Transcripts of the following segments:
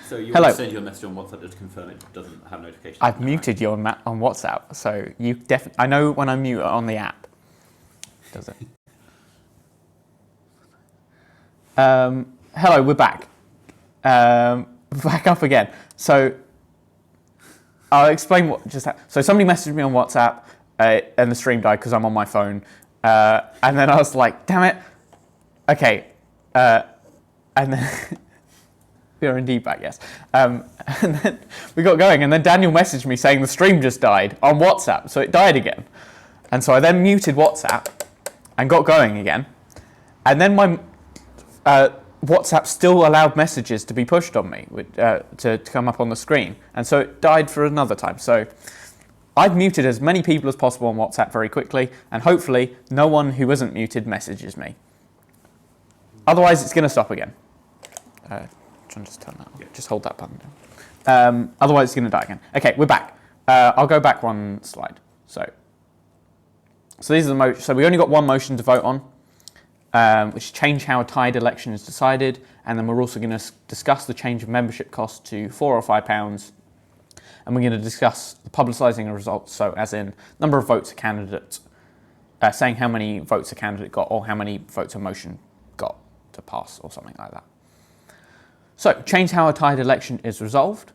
So you Hello. want to send you a message on WhatsApp to confirm it doesn't have notifications? I've muted you on WhatsApp, so you definitely. I know when I mute it on the app. Does it? Hello, we're back. Back up again. So I'll explain what just happened. So somebody messaged me on WhatsApp, and the stream died because I'm on my phone. And then I was like, damn it. Okay. And then we are indeed back, yes. And then we got going, and then Daniel messaged me saying the stream just died on WhatsApp, so it died again. And so I then muted WhatsApp and got going again. And then my WhatsApp still allowed messages to be pushed on me to come up on the screen. And so it died for another time. So I've muted as many people as possible on WhatsApp very quickly, and hopefully no one who isn't muted messages me. Otherwise, it's going to stop again. Just turn that on. Yeah. Just hold that button down. Otherwise, it's going to die again. Okay, we're back. I'll go back one slide. So these are the motions. So we only got one motion to vote on, which is change how a tied election is decided, and then we're also going to discuss the change of membership cost to £4 or £5, and we're going to discuss the publicising of results. So, as in number of votes a candidate, saying how many votes a candidate got, or how many votes a motion got to pass, or something like that. So, change how a tied election is resolved.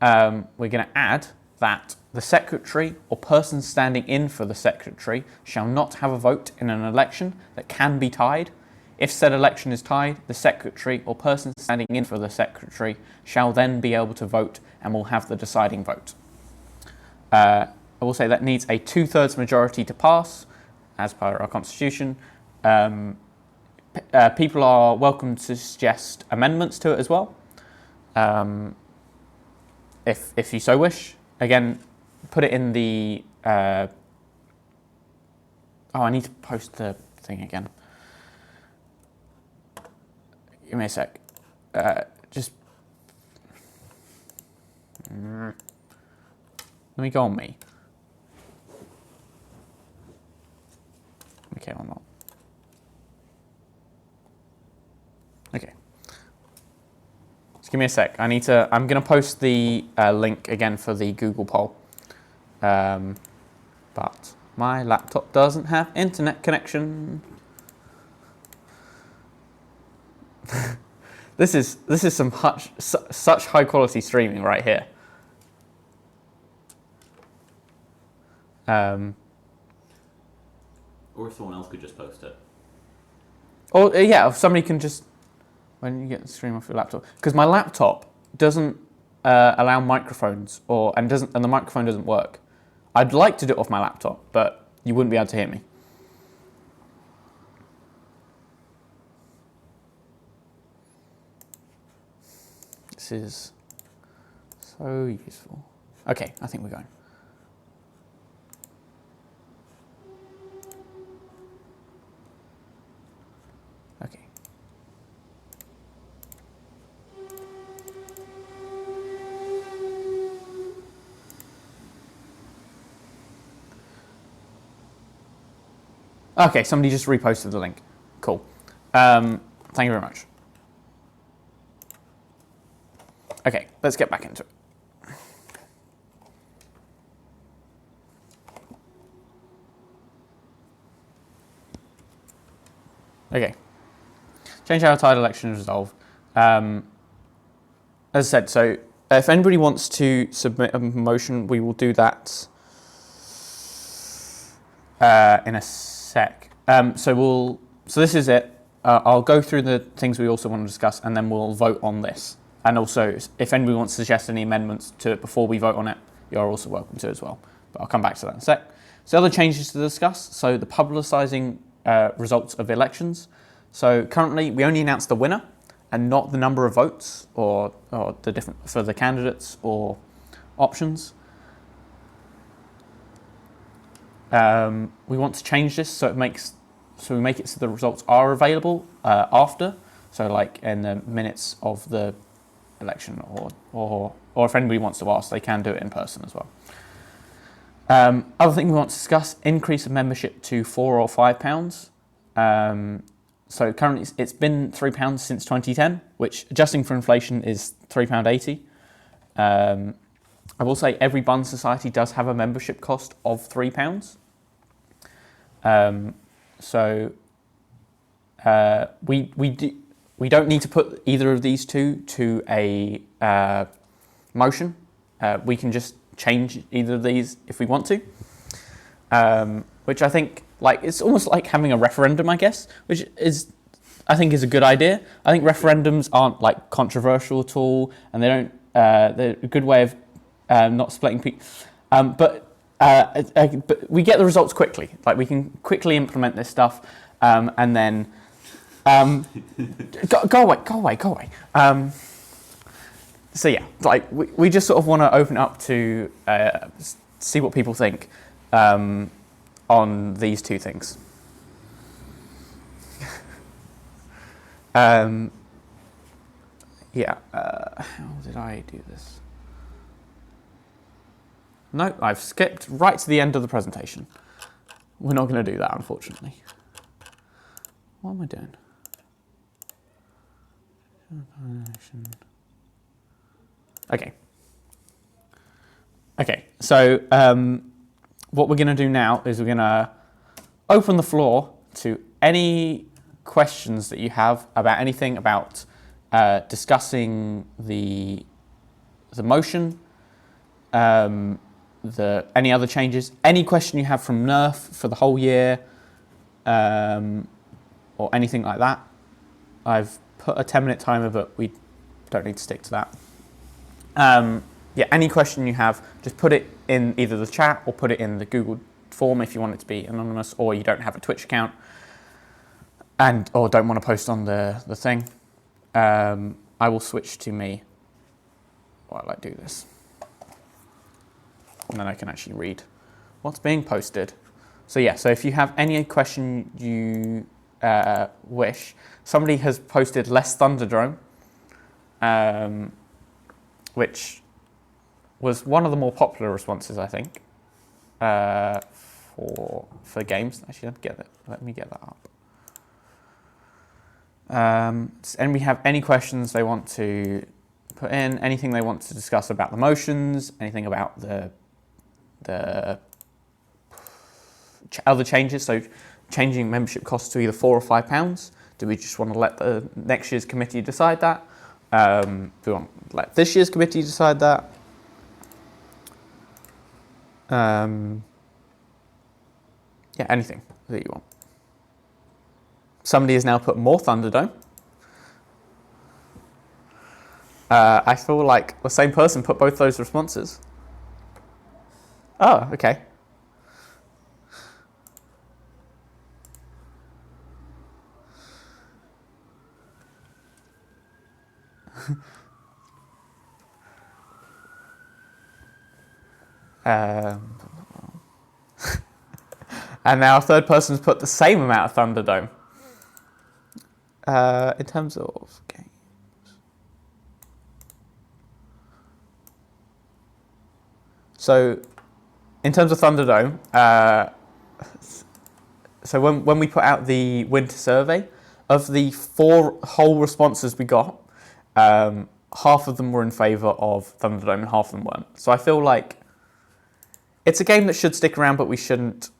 We're going to add that the secretary or person standing in for the secretary shall not have a vote in an election that can be tied. If said election is tied, the secretary or person standing in for the secretary shall then be able to vote and will have the deciding vote. I will say that needs a 2/3 majority to pass, as per our constitution. People are welcome to suggest amendments to it as well, if you so wish. Again, put it in the... I need to post the thing again. Give me a sec. Just... Let me go on me. Okay or not. Okay. Just give me a sec. I'm going to post the link again for the Google poll. But my laptop doesn't have internet connection. This is some such high quality streaming right here. Or if someone else could just post it. Or yeah, if somebody can just, when you get the stream off your laptop, because my laptop doesn't allow microphones, and the microphone doesn't work. I'd like to do it off my laptop, but you wouldn't be able to hear me. This is so useful. Okay, I think we're going. Okay. Okay, somebody just reposted the link. Cool. Thank you very much. Okay, let's get back into it. Okay. Change how a tied election is resolved. As I said, so if anybody wants to submit a motion, we will do that in a sec. So this is it. I'll go through the things we also want to discuss, and then we'll vote on this. And also, if anybody wants to suggest any amendments to it before we vote on it, you're also welcome to as well. But I'll come back to that in a sec. So other changes to discuss. So the publicising results of elections. So currently, we only announce the winner and not the number of votes or the different for the candidates or options. We want to change this so we make it so the results are available after. So like in the minutes of the election, or if anybody wants to ask, they can do it in person as well. Other thing we want to discuss: increase of membership to £4 or £5. So currently it's been £3 since 2010, which adjusting for inflation is £3.80. I will say every Bun Society does have a membership cost of £3. So we don't need to put either of these two to a motion. We can just change either of these if we want to, which I think it's almost like having a referendum, I guess, which I think is a good idea. I think referendums aren't controversial at all, and they're a good way of not splitting people. But we get the results quickly. We can quickly implement this stuff, and then go away. So yeah, we just sort of want to open up to see what people think on these two things. How did I do this? No, I've skipped right to the end of the presentation. We're not going to do that, unfortunately. What am I doing? Okay, so what we're going to do now is we're going to open the floor to any questions that you have about anything about discussing the motion, any other changes, any question you have from NERF for the whole year, or anything like that. I've put a 10-minute timer, but we don't need to stick to that. Any question you have, just put it in either the chat or put it in the Google form if you want it to be anonymous, or you don't have a Twitch account or don't want to post on the thing. I will switch to me while I do this. And then I can actually read what's being posted. So if you have any question you wish, somebody has posted less Thunderdome, which was one of the more popular responses, I think, for games. Actually, let me get that up. And we have any questions they want to put in, anything they want to discuss about the motions, anything about the other changes. So changing membership costs to either £4 or £5. Do we just want to let the next year's committee decide that? Do we want to let this year's committee decide that? Anything that you want. Somebody has now put more Thunderdome. I feel like the same person put both those responses. Oh, okay. And now a third person's put the same amount of Thunderdome. In terms of games. So, in terms of Thunderdome, so when we put out the winter survey, of the 4 whole responses we got, half of them were in favour of Thunderdome and half of them weren't. So I feel like it's a game that should stick around, but we shouldn't.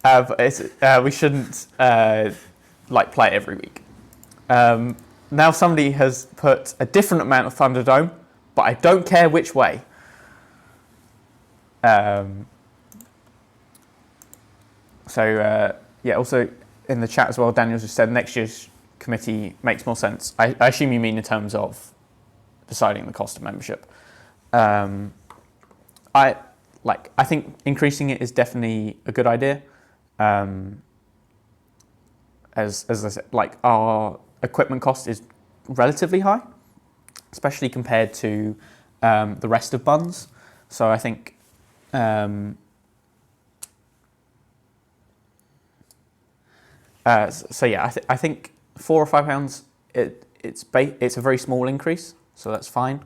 We shouldn't play it every week. Now somebody has put a different amount of Thunderdome, but I don't care which way. Also in the chat as well, Daniel just said next year's committee makes more sense. I assume you mean in terms of deciding the cost of membership. I think increasing it is definitely a good idea. As I said, our equipment cost is relatively high, especially compared to the rest of buns. So I think I think £4 or £5. It's a very small increase, so that's fine.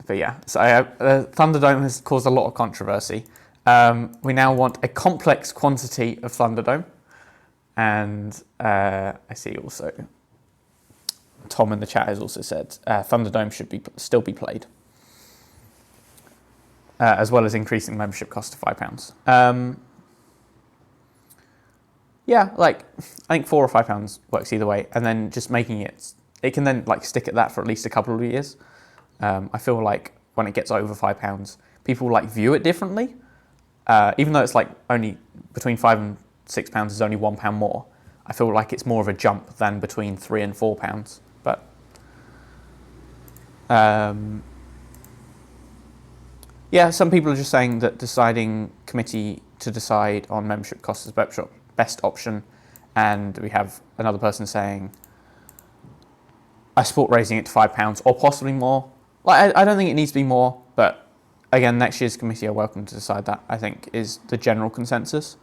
Thunderdome has caused a lot of controversy. We now want a complex quantity of Thunderdome. And I see also Tom in the chat has also said Thunderdome should still be played, as well as increasing membership cost to £5. Yeah, like I think £4 or £5 works either way, and then just making it can then like stick at that for at least a couple of years. I feel like when it gets over £5, people like view it differently, even though it's like only between £5 and £6 is only £1 more. I feel like it's more of a jump than between £3 and £4, but yeah, some people are just saying that deciding committee to decide on membership costs is best option, and we have another person saying I support raising it to £5 or possibly more. Like I don't think it needs to be more, but again, next year's committee are welcome to decide that. I think is the general consensus.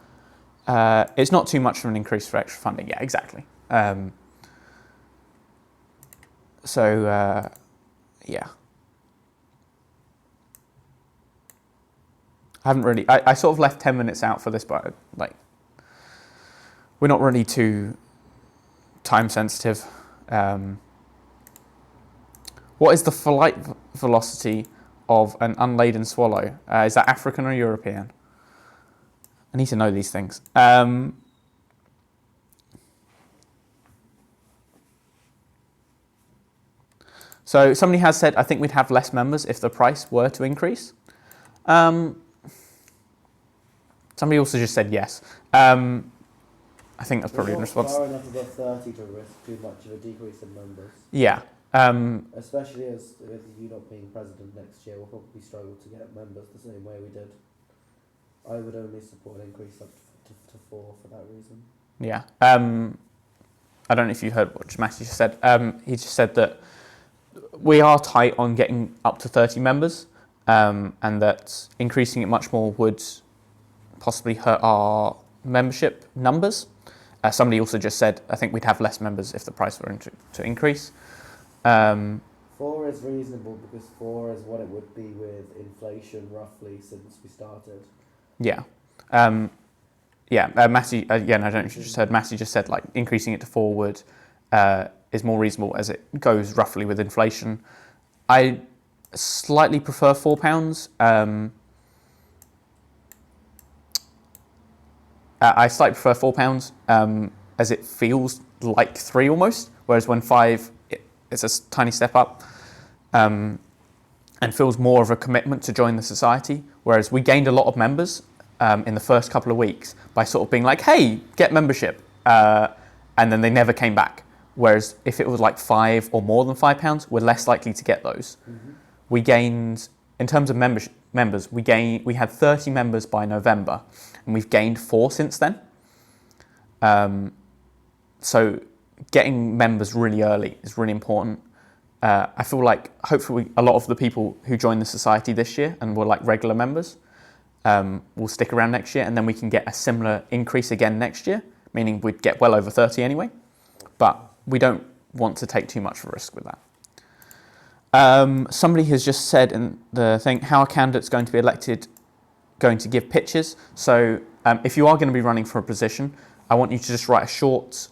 It's not too much of an increase for extra funding. Yeah, exactly. Yeah. I haven't really. I sort of left 10 minutes out for this, but like, we're not really too time sensitive. What is the flight velocity of an unladen swallow? Is that African or European? I need to know these things. So somebody has said, I think we'd have less members if the price were to increase. Somebody also just said yes. I think that's probably in response. Far enough above 30 to risk too much of a decrease in members. Yeah. Especially as with you not being president next year, we'll probably struggle to get members the same way we did. I would only support an increase up to 4 for that reason. Yeah. I don't know if you heard what Matthew just said. He just said that we are tight on getting up to 30 members, and that increasing it much more would possibly hurt our membership numbers. Somebody also just said, I think we'd have less members if the price were to increase. 4 is reasonable because 4 is what it would be with inflation roughly since we started. Yeah. Matthew, again, I don't know if you just heard, Matthew just said like increasing it to 4 would is more reasonable as it goes roughly with inflation. I slightly prefer £4. I slightly prefer £4 as it feels like 3 almost, whereas when 5, it's a tiny step up and feels more of a commitment to join the society, whereas we gained a lot of members in the first couple of weeks by sort of being like, hey, get membership, and then they never came back. Whereas if it was like 5 or more than £5, we're less likely to get those. Mm-hmm. We gained, in terms of members, we had 30 members by November, and we've gained 4 since then. So getting members really early is really important. I feel like hopefully a lot of the people who joined the society this year and were like regular members will stick around next year, and then we can get a similar increase again next year, meaning we'd get well over 30 anyway. But we don't want to take too much of a risk with that. Somebody has just said in the thing, how are candidates going to be elected going to give pitches? So if you are going to be running for a position, I want you to just write a short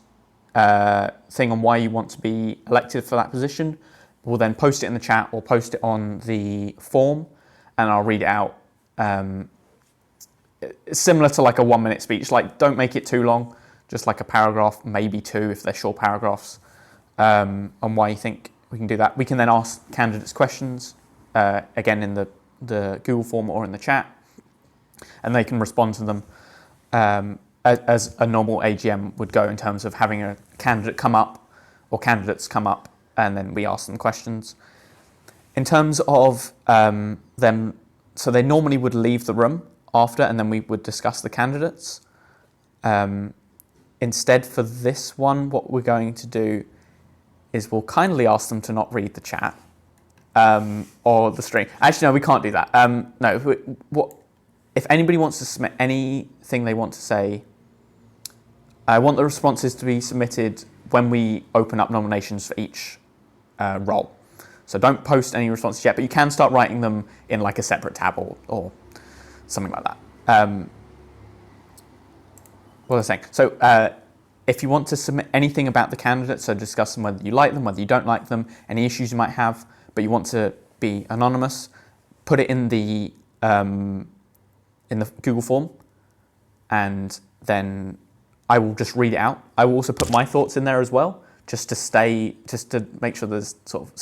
thing on why you want to be elected for that position. We'll then post it in the chat or post it on the form, and I'll read it out. Similar to like a 1-minute speech, like don't make it too long, just like a paragraph, maybe 2 if they're short paragraphs, on why you think we can do that. We can then ask candidates questions, again in the Google form or in the chat, and they can respond to them as a normal AGM would go in terms of having a candidate come up or candidates come up, and then we ask them questions. In terms of them, so they normally would leave the room after, and then we would discuss the candidates. Instead, for this one, what we're going to do is we'll kindly ask them to not read the chat or the stream. Actually, no, we can't do that. If anybody wants to submit anything they want to say, I want the responses to be submitted when we open up nominations for each role. So don't post any responses yet, but you can start writing them in like a separate tab or something like that. what was I saying? So if you want to submit anything about the candidates, so discuss them, whether you like them, whether you don't like them, any issues you might have, but you want to be anonymous, put it in the Google form, and then I will just read it out. I will also put my thoughts in there as well, just to make sure there's sort of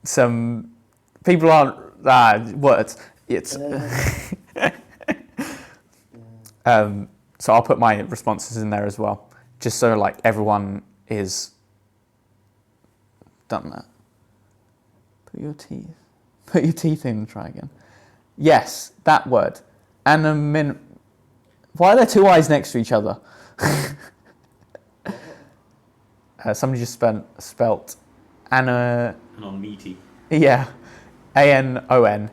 some people aren't words. It's so I'll put my responses in there as well, just so like everyone is done that. Put your teeth in and try again. Yes, that word. Why are there two eyes next to each other? Somebody just spelt Anna. Anonymity. Yeah, ANONMIITY.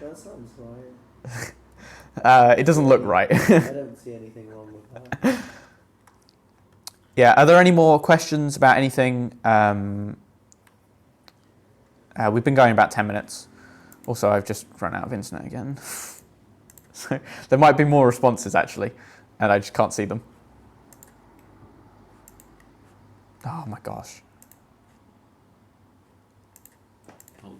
That sounds right. It doesn't look right. I don't see anything wrong with that. Yeah, are there any more questions about anything? We've been going about 10 minutes. Also, I've just run out of internet again. So there might be more responses actually, and I just can't see them. Oh my gosh. I'll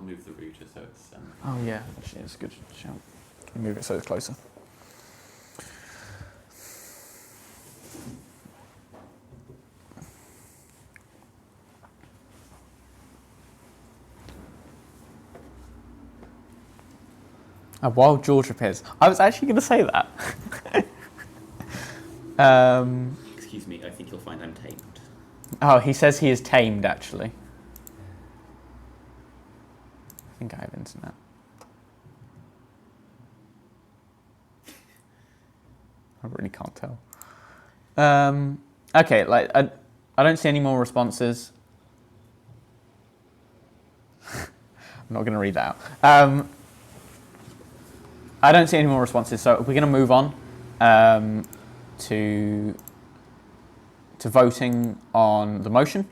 move the router so it's... Oh yeah, actually it's a good shout. Can you move it so it's closer? While George appears. I was actually going to say that. Excuse me, I think you'll find I'm tamed. Oh, he says he is tamed, actually. I think I have internet. I really can't tell. Okay, like I don't see any more responses. I'm not going to read that out. I don't see any more responses, so we're going to move on to voting on the motion.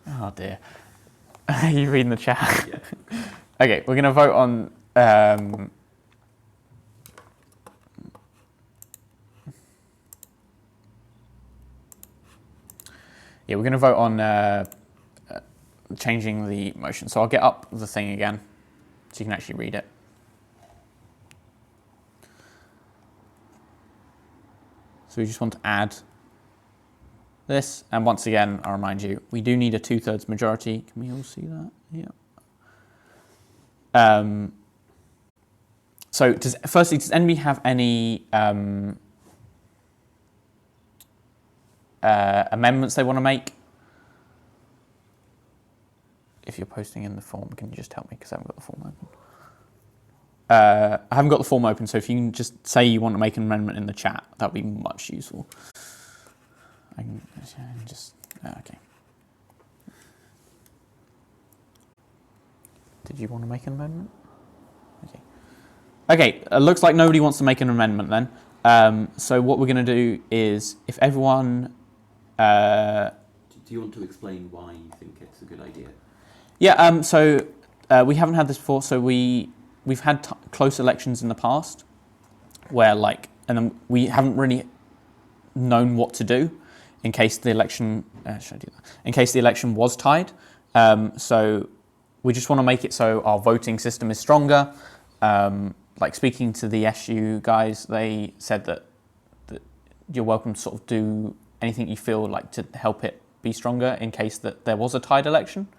Oh dear. Are you reading the chat? Yeah. Okay, we're going to vote on... we're going to vote on changing the motion. So I'll get up the thing again so you can actually read it. So we just want to add this, and once again, I'll remind you, we do need a 2/3 majority. Can we all see that? Yeah. So does anybody have any amendments they want to make? If you're posting in the form, can you just help me because I haven't got the form open? I haven't got the form open, so if you can just say you want to make an amendment in the chat, that would be much useful. I can just... okay. Did you want to make an amendment? Okay. Okay, looks like nobody wants to make an amendment then. So what we're going to do is, if everyone... Do you want to explain why you think it's a good idea? Yeah, so we haven't had this before, so we've had close elections in the past where and then we haven't really known what to do in case the election, should I do that? In case the election was tied. So we just want to make it so our voting system is stronger. Like speaking to the SU guys, they said that you're welcome to sort of do anything you feel like to help it be stronger in case that there was a tied election.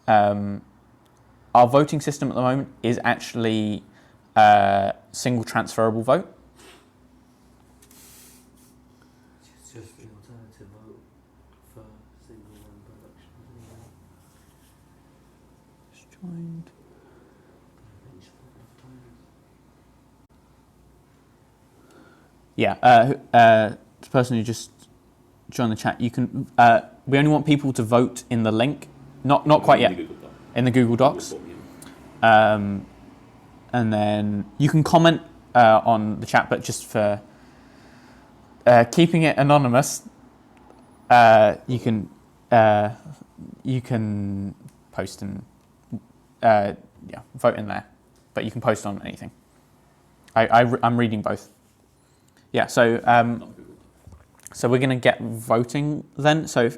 Our voting system at the moment is actually single transferable vote. It's just the alternative vote for single member elections. Just joined. Yeah, the person who just joined the chat, you can. We only want people to vote in the link, not quite yet. In the Google Docs. And then you can comment on the chat, but just for keeping it anonymous, you can post in, vote in there. But you can post on anything. I'm reading both. Yeah, so Not Google. so we're going to get voting then. So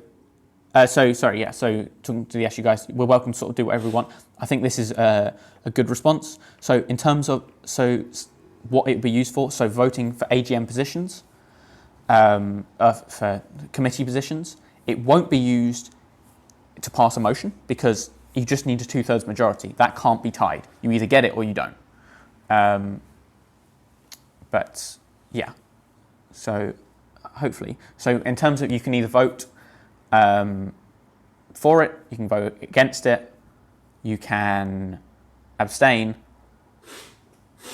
talking to the SU guys, we're welcome to sort of do whatever we want. I think this is a good response. So in terms of what it would be used for, so voting for AGM positions, for committee positions, it won't be used to pass a motion because you just need a 2/3 majority. That can't be tied. You either get it or you don't. But yeah, so hopefully. So in terms of, you can either vote for it, you can vote against it, you can abstain,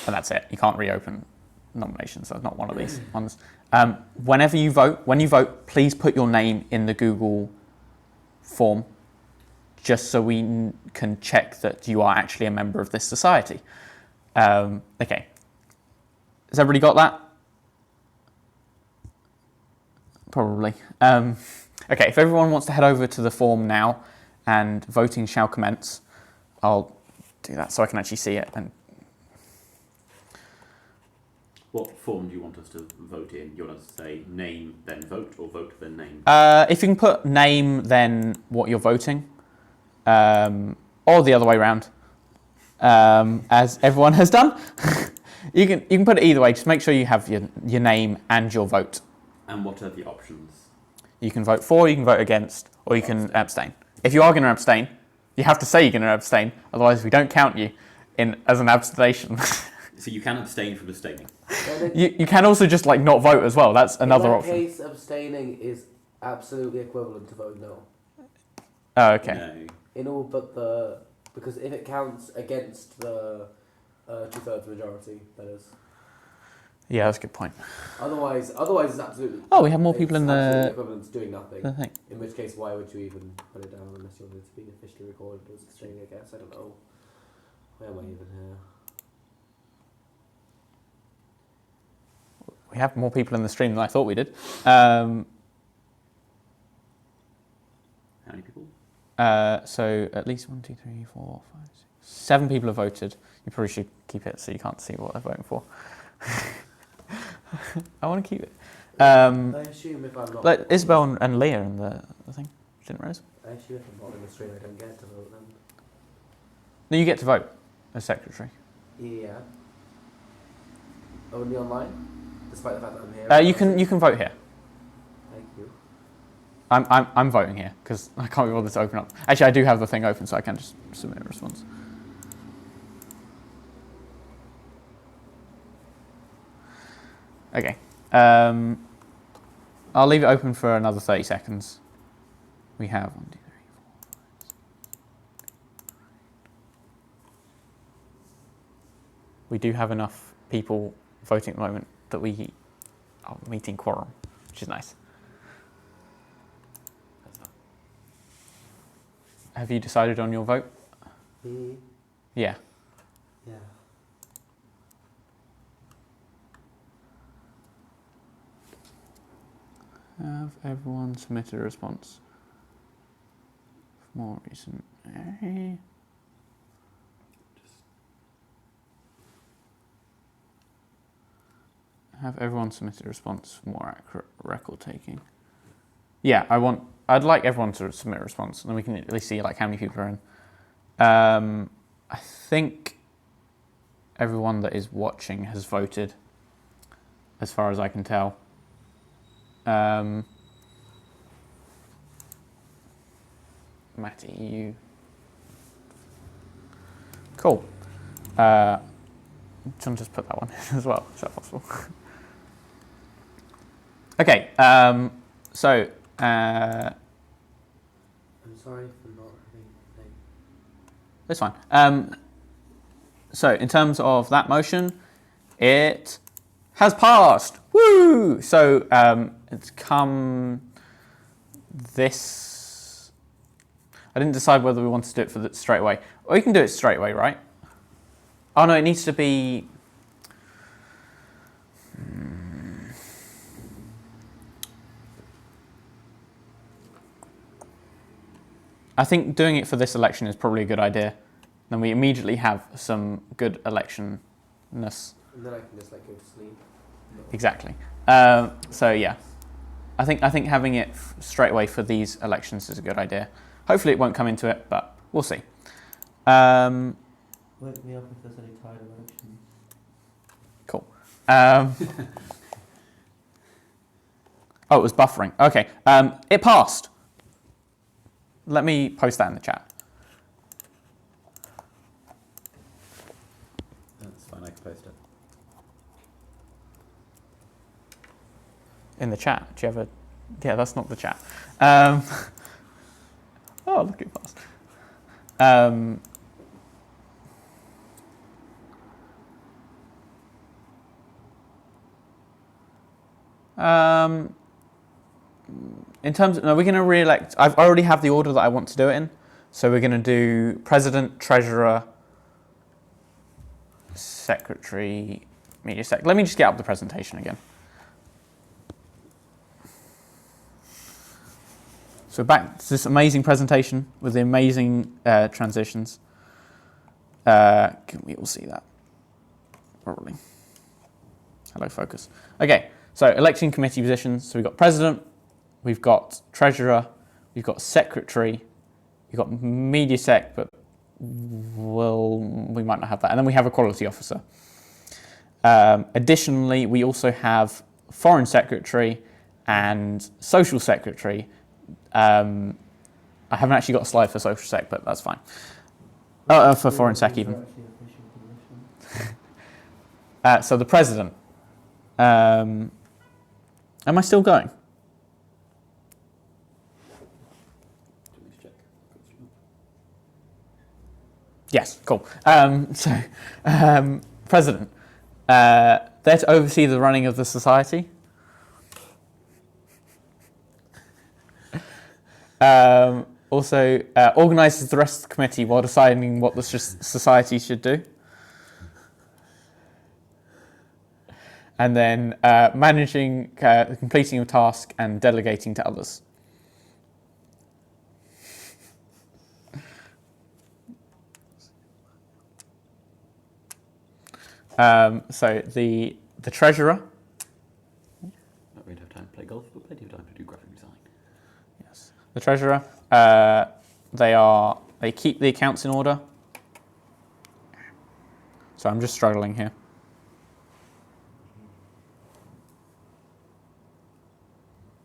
and that's it. You can't reopen nominations. That's not one of these ones. When you vote, please put your name in the Google form, just so we can check that you are actually a member of this society. Okay. Has everybody got that? Probably. Okay, if everyone wants to head over to the form now and voting shall commence, I'll do that so I can actually see it. And What form do you want us to vote in? You want us to say name, then vote, or vote, then name? if you can put name, then what you're voting, or the other way around, as everyone has done. You can put it either way. Just make sure you have your name and your vote. And what are the options? You can vote for, you can vote against, or you can abstain. If you are going to abstain, you have to say you're going to abstain. Otherwise, we don't count you as an abstention. So you can abstain from abstaining. You can also just not vote as well. That's another option. In that case, abstaining is absolutely equivalent to voting no. Oh, okay. No. In all but because if it counts against the 2/3 majority, that is. Yeah, that's a good point. Otherwise it's absolutely. Oh, we have more people in absolutely the equivalent to doing nothing. thing. In which case, why would you even put it down unless you wanted it to be officially recorded as abstaining? I guess I don't know. Where am I even here? We have more people in the stream than I thought we did. How many people? So at least 1, 2, 3, 4, 5, 6, 7 people have voted. You probably should keep it so you can't see what they're voting for. I want to keep it. I assume if I'm not. Like Isabel and Leah in the thing. Didn't Rose? I assume if I'm not in the stream, I don't get to vote then. No, you get to vote as secretary. Yeah. Only online, despite the fact that I'm here. You can vote here. Thank you. I'm voting here because I can't be bothered to open up. Actually, I do have the thing open, so I can just submit a response. Okay. I'll leave it open for another 30 seconds. We have 1, 2, 3, 4, 5, 6. We do have enough people voting at the moment that we are meeting quorum, which is nice. Have you decided on your vote? Me? Yeah. Yeah. Have everyone submitted a response? More recent. Have everyone submitted a response for more accurate record taking? Yeah, I'd like everyone to submit a response, and then we can at least see how many people are in. I think everyone that is watching has voted, as far as I can tell. Matty, you. Cool. John, just put that one in as well. Is that possible? Okay. So. I'm sorry for not having. That's fine. So, in terms of that motion, it has passed. Woo! So, it's come this. I didn't decide whether we wanted to do it for the straight away. Or you can do it straight away, right? Oh no, it needs to be. I think doing it for this election is probably a good idea. Then we immediately have some good electionness. And then I can just like go to sleep. Exactly. So yeah, I think having it straight away for these elections is a good idea. Hopefully it won't come into it, but we'll see. Wake me up if there's any tied elections. Cool. Oh, it was buffering. Okay. It passed. Let me post that in the chat. That's fine, I can post it. In the chat. Do you have a... Yeah, that's not the chat. Oh, look, it passed. In terms of... No, we're going to re-elect... I already have the order that I want to do it in. So we're going to do President, Treasurer, Secretary, Media Sec. Let me just get up the presentation again. So back to this amazing presentation with the amazing transitions. Can we all see that? Probably. Hello, focus. Okay, so election committee positions. So we've got President, we've got Treasurer, we've got Secretary, we've got Media Sec, but we might not have that. And then we have a Quality Officer. Additionally, we also have Foreign Secretary and Social Secretary. I haven't actually got a slide for Social Sec, but that's fine. For Foreign Sec even. So the President. Am I still going? Yes, cool. President. They're to oversee the running of the society. Also, organises the rest of the committee while deciding what the society should do. And then managing, completing a task and delegating to others. So the treasurer. Not really have time to play golf, but plenty of time to do graphic design. Yes. The treasurer. They keep the accounts in order. So I'm just struggling here.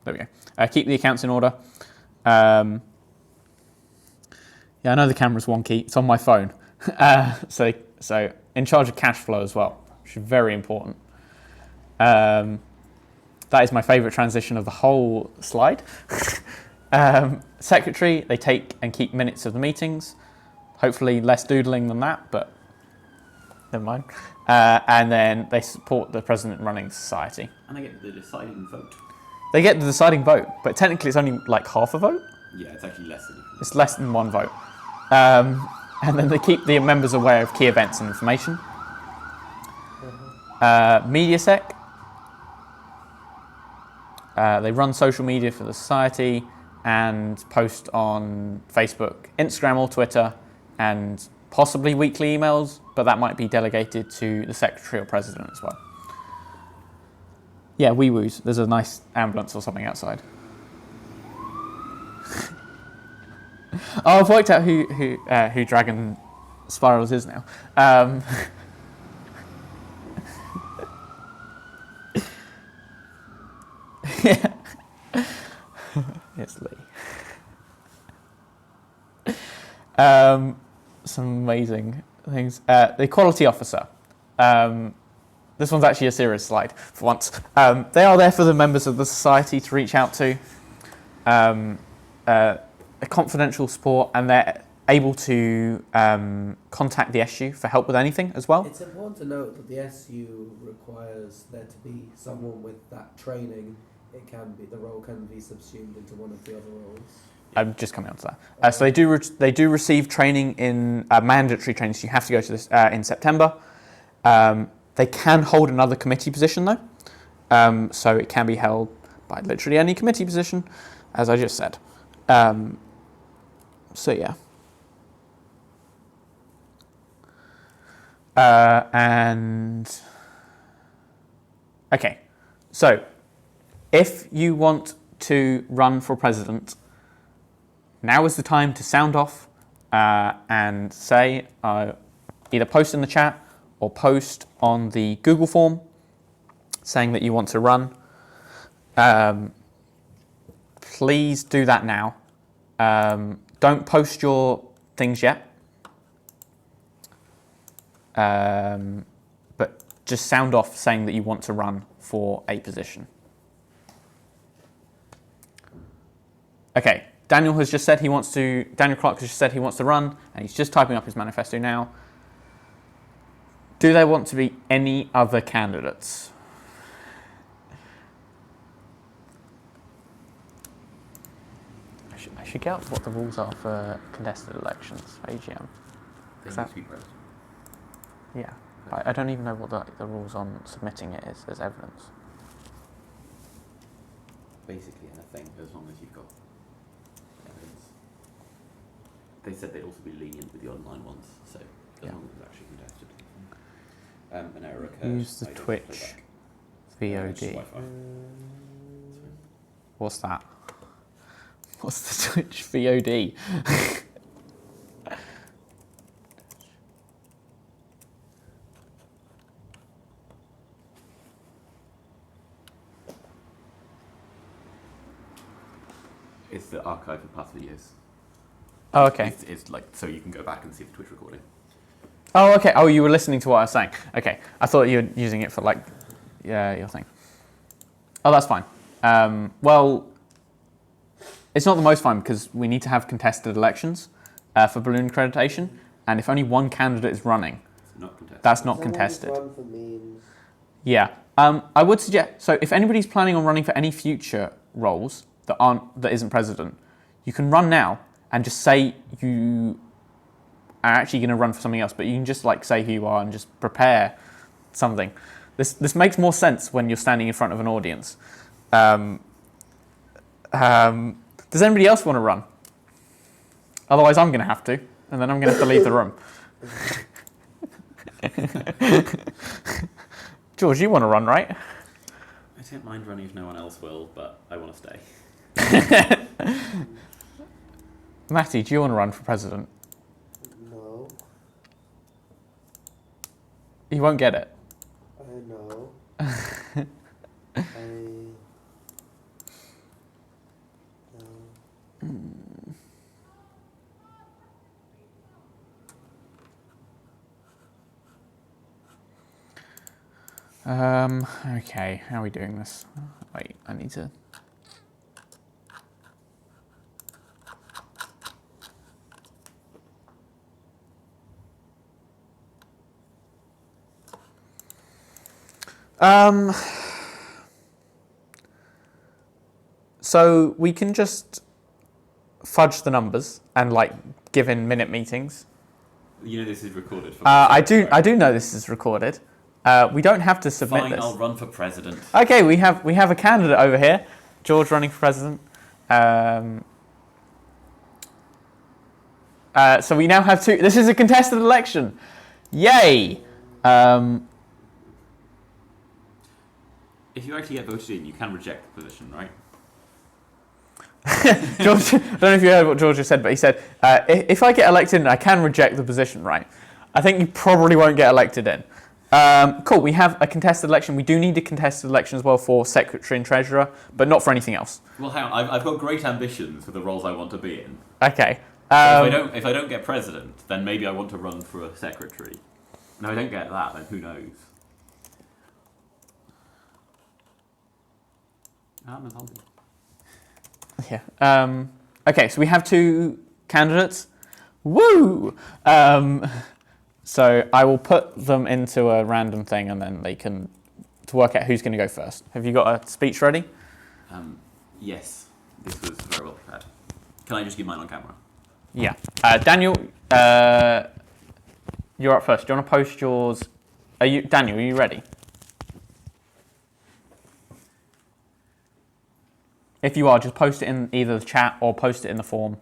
There we go. Keep the accounts in order. Yeah, I know the camera's wonky. It's on my phone. So in charge of cash flow as well, which is very important. That is my favourite transition of the whole slide. Secretary, they take and keep minutes of the meetings. Hopefully less doodling than that, but never mind. And then they support the president running the society. And they get the deciding vote. They get the deciding vote, but technically it's only like half a vote. Yeah, it's actually less than. It's less than one vote. And then they keep the members aware of key events and information. MediaSec. They run social media for the society and post on Facebook, Instagram or Twitter, and possibly weekly emails, but that might be delegated to the secretary or president as well. Yeah, wee-woos. There's a nice ambulance or something outside. Oh, I've worked out who Dragon Spirals is now. Yeah. It's Lee. Some amazing things. The Equality Officer. This one's actually a serious slide for once. They are there for the members of the society to reach out to. A confidential support, and they're able to contact the SU for help with anything as well. It's important to note that the SU requires there to be someone with that training. The role can be subsumed into one of the other roles. I'm just coming on to that. So they do receive training in mandatory training. So you have to go to this in September. They can hold another committee position though, so it can be held by literally any committee position, as I just said. So yeah. And okay, so if you want to run for president, now is the time to sound off and say, either post in the chat or post on the Google form saying that you want to run. Please do that now. Don't post your things yet. But just sound off saying that you want to run for a position. Okay, Daniel Clark has just said he wants to run, and he's just typing up his manifesto now. Do there want to be any other candidates? I should get out what the rules are for contested elections for AGM. Yeah, I don't even know what the rules on submitting it is as evidence. Basically anything, as long as you've got evidence. They said they'd also be lenient with the online ones, so as long as it's actually contested. An error occurred. Use the Twitch VOD. What's that? What's the Twitch VOD? It's the archive of past videos. Oh, okay. It's like, so you can go back and see the Twitch recording. Oh, okay. Oh, you were listening to what I was saying. Okay. I thought you were using it for your thing. Oh, that's fine. Well, it's not the most fun because we need to have contested elections for balloon accreditation, and if only one candidate is running, that's not contested. Run for memes. Yeah. I would suggest, so if anybody's planning on running for any future roles that isn't president, you can run now and just say you are actually going to run for something else, but you can just say who you are and just prepare something. This makes more sense when you're standing in front of an audience. Does anybody else want to run? Otherwise I'm going to have to, and then I'm going to have to leave the room. George, you want to run, right? I don't mind running if no one else will, but I want to stay. Matty, do you want to run for president? No. You won't get it. I know. Okay, how are we doing this? Wait, I need to... So we can just fudge the numbers and give in minute meetings. You know this is recorded. I do know this is recorded. We don't have to submit Fine, this. I'll run for president. Okay, we have a candidate over here, George running for president. So we now have two. This is a contested election. Yay! If you actually get voted in, you can reject the position, right? George, I don't know if you heard what George just said, but he said, if I get elected, I can reject the position, right? I think you probably won't get elected in. Cool, we have a contested election. We do need a contested election as well for secretary and treasurer, but not for anything else. Well, hang on, I've got great ambitions for the roles I want to be in. Okay. So if I don't get president, then maybe I want to run for a secretary. And if I don't get that, then who knows? I'm a zombie. Yeah. Okay, so we have two candidates. Woo! So I will put them into a random thing and then they can, to work out who's going to go first. Have you got a speech ready? Yes, this was very well prepared. Can I just give mine on camera? Yeah. Daniel, you're up first. Do you want to post yours? Daniel, are you ready? If you are, just post it in either the chat or post it in the form.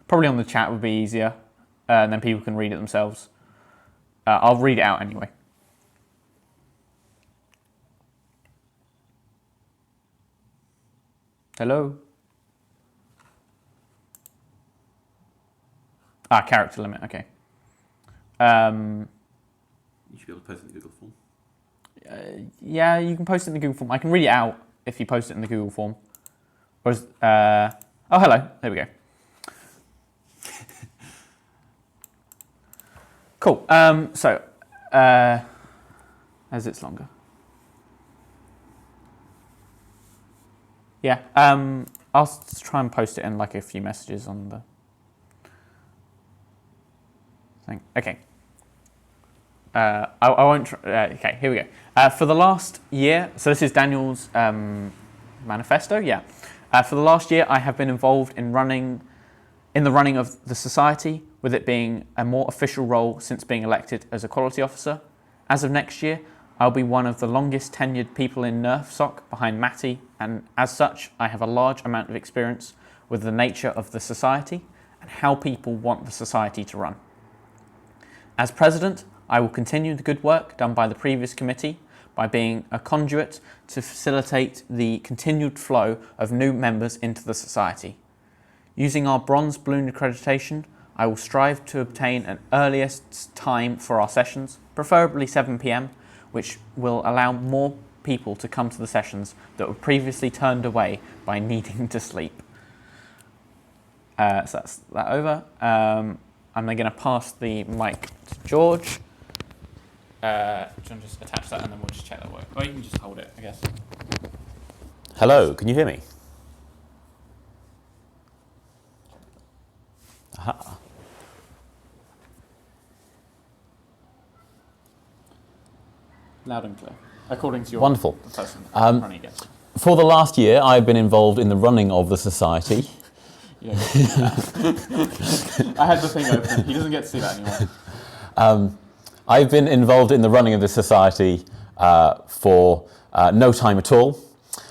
Probably on the chat would be easier, and then people can read it themselves. I'll read it out anyway. Hello? Character limit, okay. You should be able to post it in the Google form. Yeah, you can post it in the Google form. I can read it out if you post it in the Google form. Or is, oh, hello. There we go. Cool. So, as it's longer. Yeah. I'll try and post it in like a few messages on the thing. Okay. I won't. Okay, here we go. For the last year, so this is Daniel's manifesto. Yeah. For the last year, I have been involved in the running of the society, with it being a more official role since being elected as a quality officer. As of next year, I'll be one of the longest tenured people in NERF SOC behind Matty, and as such, I have a large amount of experience with the nature of the society and how people want the society to run. As president, I will continue the good work done by the previous committee by being a conduit to facilitate the continued flow of new members into the society. Using our bronze balloon accreditation, I will strive to obtain an earliest time for our sessions, preferably 7 p.m, which will allow more people to come to the sessions that were previously turned away by needing to sleep. So that's that over. I'm then going to pass the mic to George. Do you want to just attach that and then we'll just check that works? Or you can just hold it, I guess. Hello, can you hear me? Aha. Loud and clear, according to your Wonderful. person running it. For the last year, I've been involved in the running of the society. You don't get to see that. I had the thing open. He doesn't get to see that anymore. I've been involved in the running of the society for no time at all.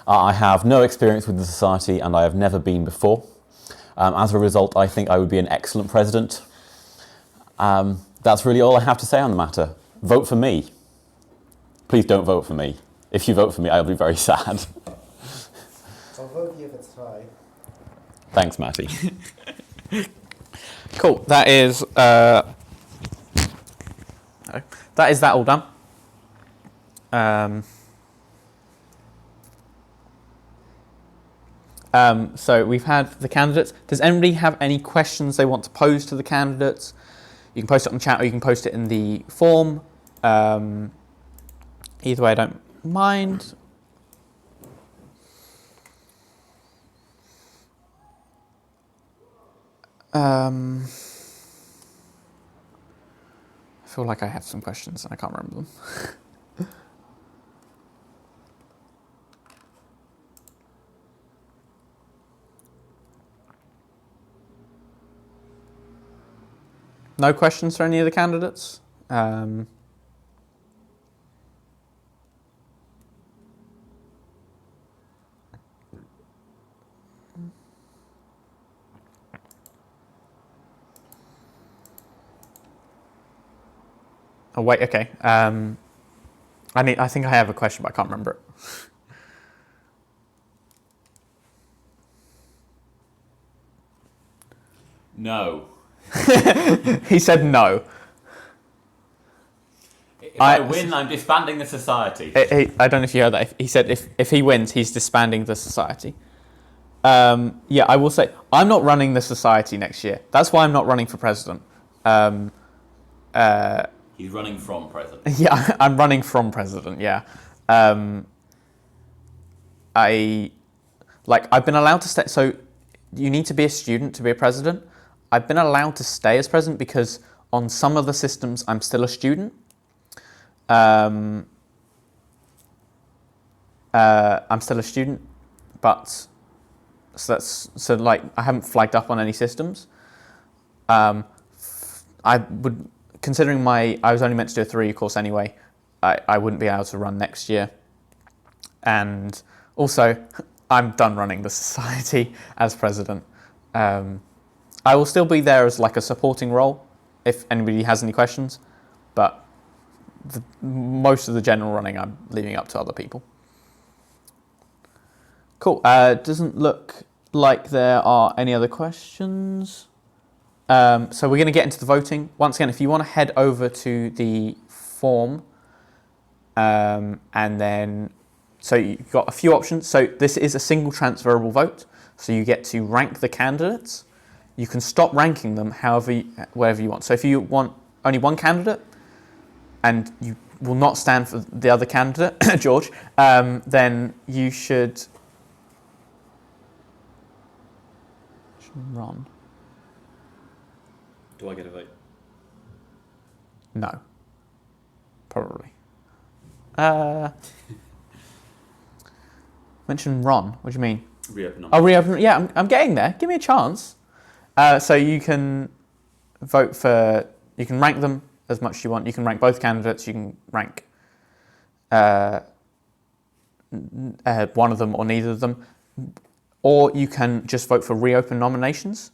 I have no experience with the society and I have never been before. As a result, I think I would be an excellent president. That's really all I have to say on the matter. Vote for me. Please don't vote for me. If you vote for me, I'll be very sad. I'll vote for you if it's tie. Thanks, Matty. Cool. That is that all done. So we've had the candidates. Does anybody have any questions they want to pose to the candidates? You can post it on the chat or you can post it in the form. Either way, I don't mind. I feel like I have some questions and I can't remember them. No questions for any of the candidates? Oh wait, okay. I think I have a question, but I can't remember it. No. He said no. If I win, I'm disbanding the society. I don't know if you heard that. He said if he wins, he's disbanding the society. Yeah, I will say, I'm not running the society next year. That's why I'm not running for president. He's running from president. Yeah, I'm running from president, yeah. I've been allowed to stay, so you need to be a student to be a president. I've been allowed to stay as president because on some of the systems I'm still a student. I'm still a student, but I haven't flagged up on any systems. I would, considering I was only meant to do a 3-year course anyway, I wouldn't be able to run next year. And also, I'm done running the society as president. I will still be there as like a supporting role if anybody has any questions, but most of the general running I'm leaving up to other people. Cool. Doesn't look like there are any other questions. So we're going to get into the voting. Once again, if you want to head over to the form, and then, so you've got a few options. So this is a single transferable vote. So you get to rank the candidates. You can stop ranking them wherever you want. So if you want only one candidate and you will not stand for the other candidate, George, then you should run. Do I get a vote? No. Probably. Mention Ron. What do you mean? Reopen. Oh, reopen. Yeah, I'm getting there. Give me a chance. So you can vote for. You can rank them as much as you want. You can rank both candidates. You can rank one of them or neither of them, or you can just vote for reopen nominations.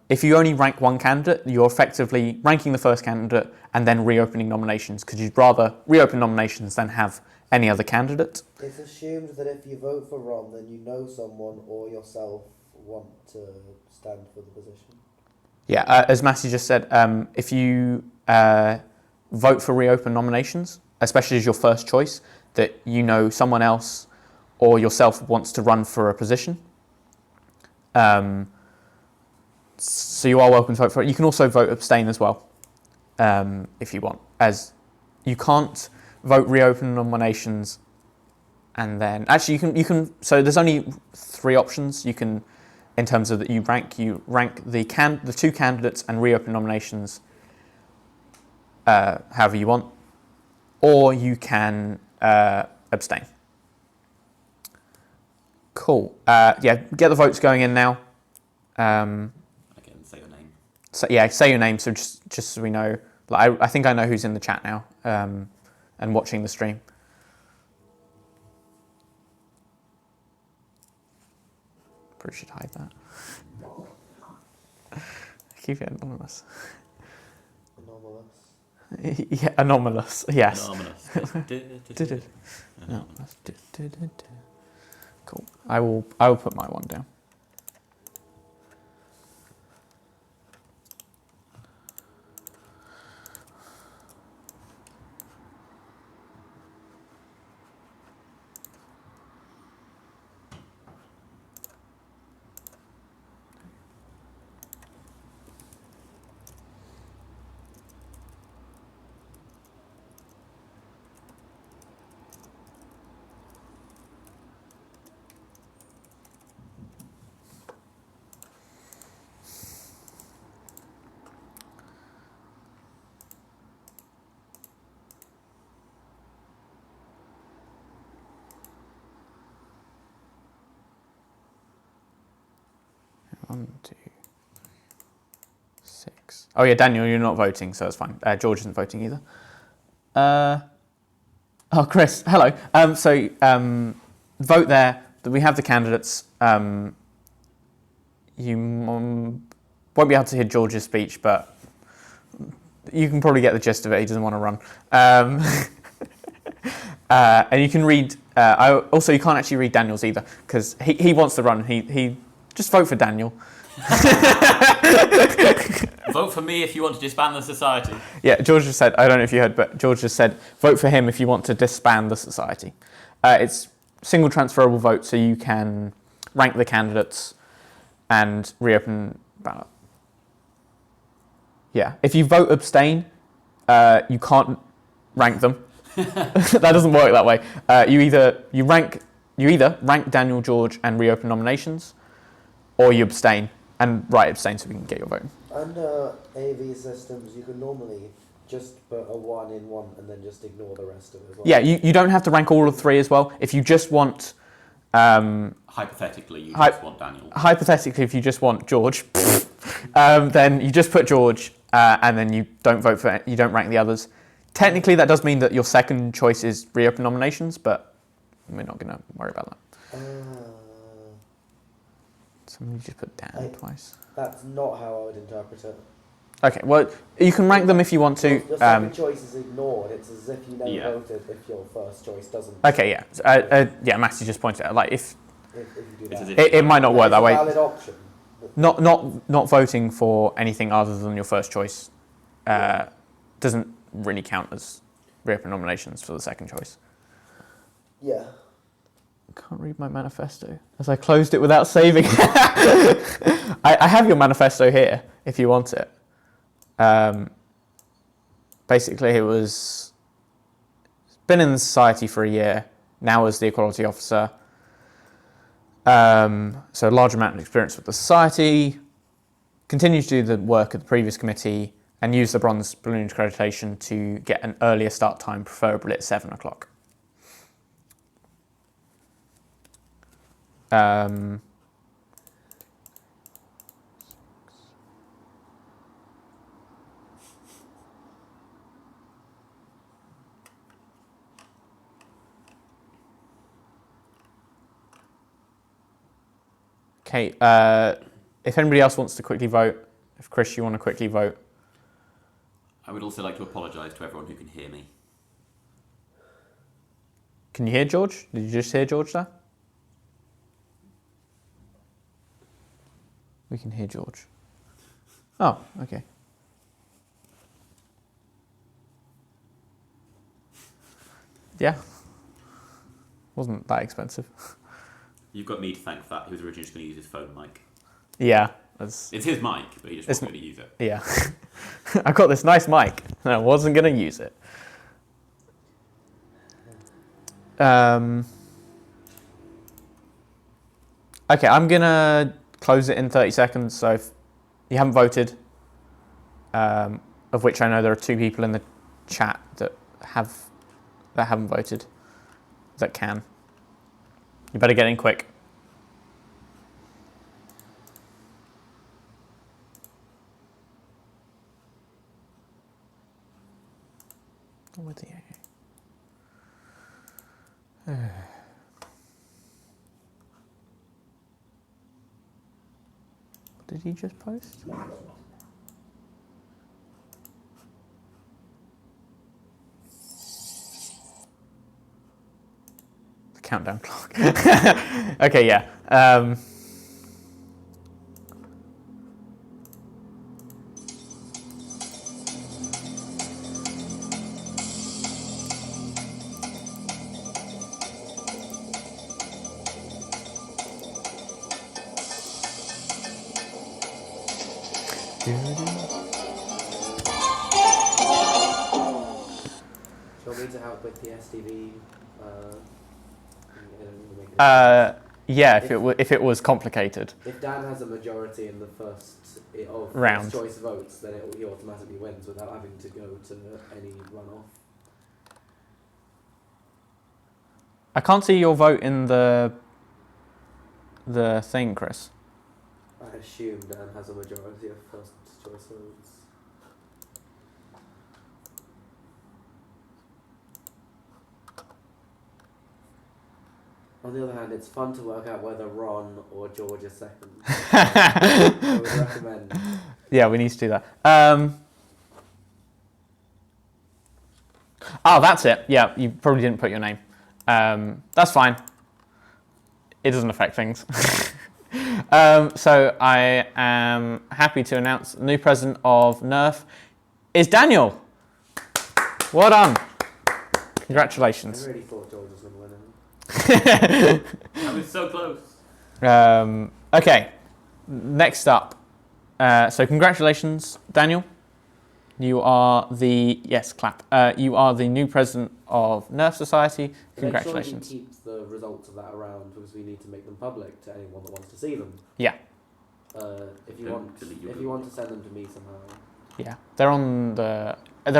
If you only rank one candidate, you're effectively ranking the first candidate and then reopening nominations, because you'd rather reopen nominations than have any other candidate. It's assumed that if you vote for Ron, then you know someone or yourself want to stand for the position. Yeah, as Massey just said, if you vote for reopen nominations, especially as your first choice, that you know someone else or yourself wants to run for a position. So you are welcome to vote for it. You can also vote abstain as well, if you want, as you can't vote reopen nominations and then actually you can so there's only 3 options you can, in terms of that you rank the 2 candidates and reopen nominations however you want, or you can abstain. Cool. Yeah, get the votes going in now. Again, say your name. So yeah, say your name. So just so we know. Like I think I know who's in the chat now and watching the stream. Probably should hide that. Keep it anonymous. Anomalous. Yeah, anomalous. Yes. Anonymous. Anomalous. Cool. I will put my one down. One, 2, 6. Oh yeah, Daniel, you're not voting, so it's fine. George isn't voting either. Oh, Chris, hello. Vote there. We have the candidates. You won't be able to hear George's speech, but you can probably get the gist of it. He doesn't want to run. And you can read. Also, you can't actually read Daniel's either, because he wants to run. He just vote for Daniel. Vote for me if you want to disband the society. Yeah, George just said, I don't know if you heard, but George just said, vote for him if you want to disband the society. It's single transferable vote, so you can rank the candidates and reopen ballot. Yeah, if you vote abstain, you can't rank them. That doesn't work that way. You either rank Daniel, George, and reopen nominations, or you abstain and write abstain so we can get your vote. Under AV systems, you can normally just put a 1 in one and then just ignore the rest of it as well. Yeah, you don't have to rank all of 3 as well. If you just want... hypothetically, you just want Daniel. Hypothetically, if you just want George, then you just put George and then you don't rank the others. Technically, that does mean that your second choice is reopen nominations, but we're not going to worry about that. Somebody just put Dan twice. That's not how I would interpret it. Okay, well, you can rank them if you want to. Your second choice is ignored. It's as if you never voted if your first choice doesn't. Okay, yeah. Yeah, Matthew just pointed out, like, if you do It's as that. if- it might not work that It's a way. valid option. Not voting for anything other than your first choice doesn't really count as reopen nominations for the second choice. Yeah. I can't read my manifesto as I closed it without saving. I have your manifesto here if you want it. Basically, it was been in the society for a year, now as the equality officer. So a large amount of experience with the society, continue to do the work of the previous committee and use the bronze balloon accreditation to get an earlier start time, preferably at 7 o'clock. Okay, if anybody else wants to quickly vote, if Chris, you want to quickly vote. I would also like to apologise to everyone who can hear me. Can you hear George? Did you just hear George there? We can hear George. Oh, okay. Yeah. Wasn't that expensive. You've got me to thank for that. He was originally just going to use his phone mic. Yeah. That's, It's his mic, but he just wasn't going to use it. yeah. I got this nice mic and I wasn't going to use it. Okay, I'm going to close it in 30 seconds. So if you haven't voted, of which I know there are 2 people in the chat that haven't voted, that can. You better get in quick. With the what did he just post? The countdown clock. Okay, yeah. Do you want me to help with the STV? Yeah, if it was complicated. If Dan has a majority in the first of Round. first choice votes, then he automatically wins without having to go to any runoff. I can't see your vote in the thing, Chris. I assume Dan has a majority of first choice votes. On the other hand, it's fun to work out whether Ron or George is second. I would recommend. Yeah, we need to do that. Oh, that's it. Yeah, you probably didn't put your name. That's fine. It doesn't affect things. So I am happy to announce the new president of NERF is Daniel. Well done. Congratulations. I really thought George was going to win it. I was so close. Okay, next up. So congratulations, Daniel. You are the, yes, clap. You are the new president of NERF Society. Congratulations. Make sure you keep the results of that around because we need to make them public to anyone that wants to see them. Yeah. If you want to send them to me somehow. Yeah, they're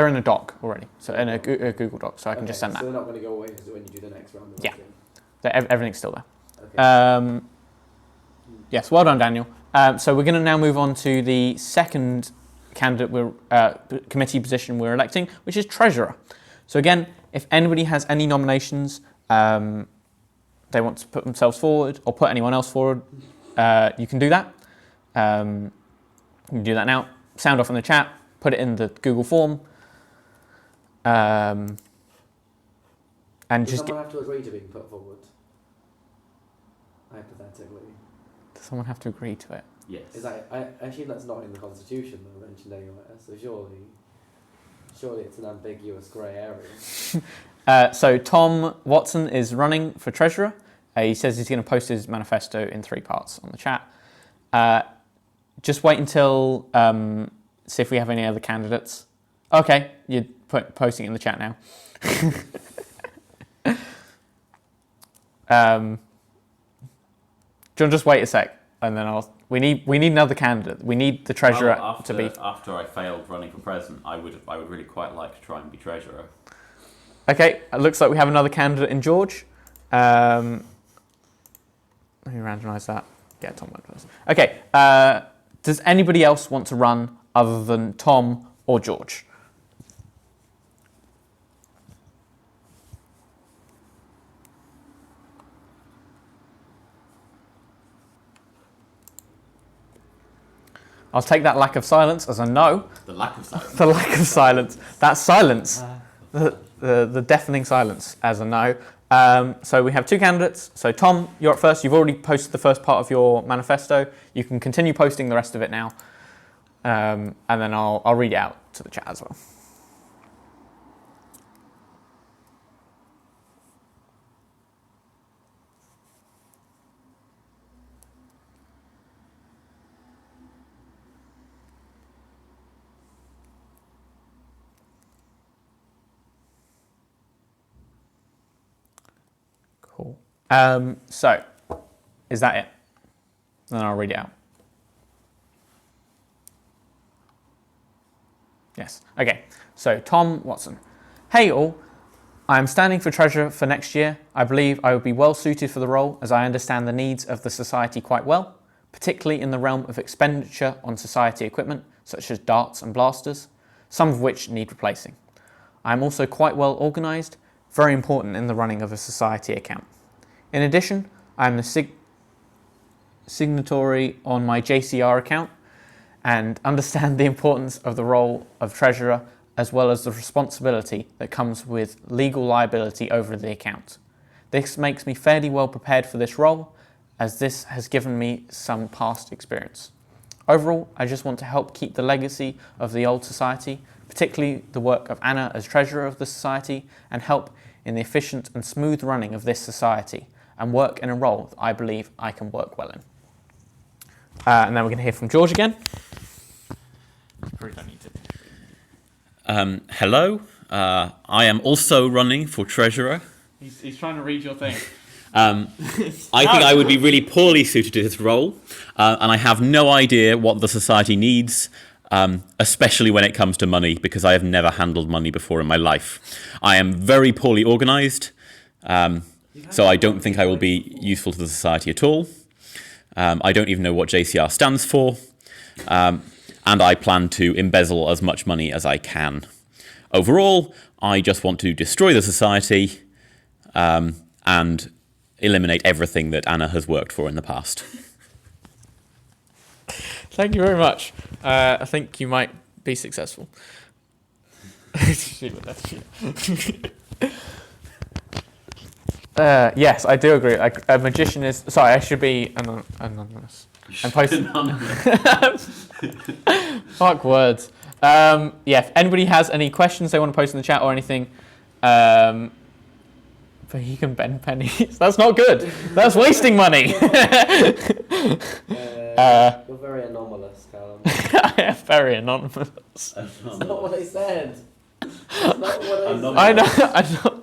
in a doc already, so in a Google Doc, so I can just send that. So they're not going to go away when you do the next round. Yeah. Everything's still there. Okay. Yes, well done, Daniel. So we're going to now move on to the second candidate committee position we're electing, which is treasurer. So again, if anybody has any nominations, they want to put themselves forward or put anyone else forward, you can do that. You can do that now. Sound off in the chat. Put it in the Google form. And Does just someone have to agree to being put forward? Hypothetically. does someone have to agree to it? Yes. Is that, I assume that's not in the Constitution though, mentioned anywhere, so surely it's an ambiguous grey area. So Tom Watson is running for treasurer. He says he's going to post his manifesto in 3 parts on the chat. Just wait until see if we have any other candidates. Okay, you're posting it in the chat now. John, just wait a sec, and then we need another candidate. We need the treasurer to be. After I failed running for president, I would really quite like to try and be treasurer. Okay, it looks like we have another candidate in George. Let me randomise that. Yeah, Tom went first. Okay, does anybody else want to run other than Tom or George? I'll take that lack of silence as a no. The lack of silence. The lack of silence. That silence. The deafening silence as a no. So we have 2 candidates. So Tom, you're up first. You've already posted the first part of your manifesto. You can continue posting the rest of it now. And then I'll read it out to the chat as well. Cool. So, is that it? Then I'll read it out. Yes. Okay. So, Tom Watson. Hey all. I am standing for treasurer for next year. I believe I would be well suited for the role as I understand the needs of the society quite well, particularly in the realm of expenditure on society equipment such as darts and blasters, some of which need replacing. I am also quite well organised, very important in the running of a society account. In addition, I am the signatory on my JCR account and understand the importance of the role of treasurer as well as the responsibility that comes with legal liability over the account. This makes me fairly well prepared for this role as this has given me some past experience. Overall, I just want to help keep the legacy of the old society, particularly the work of Anna as treasurer of the society, and help in the efficient and smooth running of this society, and work in a role that I believe I can work well in. And then we're going to hear from George again. You probably don't need to. Hello, I am also running for treasurer. He's trying to read your thing. I think I would be really poorly suited to this role, and I have no idea what the society needs, especially when it comes to money, because I have never handled money before in my life. I am very poorly organised, so I don't think I will be useful to the society at all. I don't even know what JCR stands for, and I plan to embezzle as much money as I can. Overall, I just want to destroy the society and eliminate everything that Anna has worked for in the past. Thank you very much. I think you might be successful. Yes, I do agree. A magician is... Sorry, I should be anonymous. And post... Fuck words. Yeah, if anybody has any questions they want to post in the chat or anything, but he can bend pennies. That's not good. That's wasting money. You're very anomalous, Callum. I am very anonymous. That's not what I said. That's not what I know.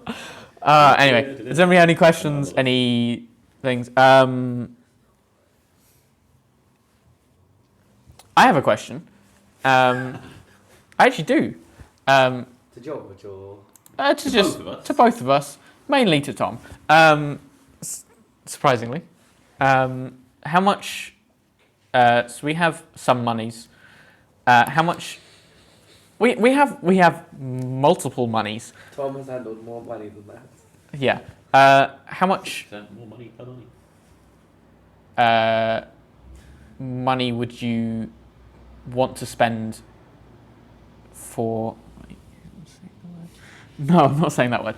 Anyway, does anybody have any questions? Any things? I have a question. I actually do. To George or? To both of us, mainly to Tom. Surprisingly, how much? So we have some monies. How much? We have multiple monies. Tom has handled more money than that. Yeah. How much? More money per money. money would you want to spend for... No, I'm not saying that word.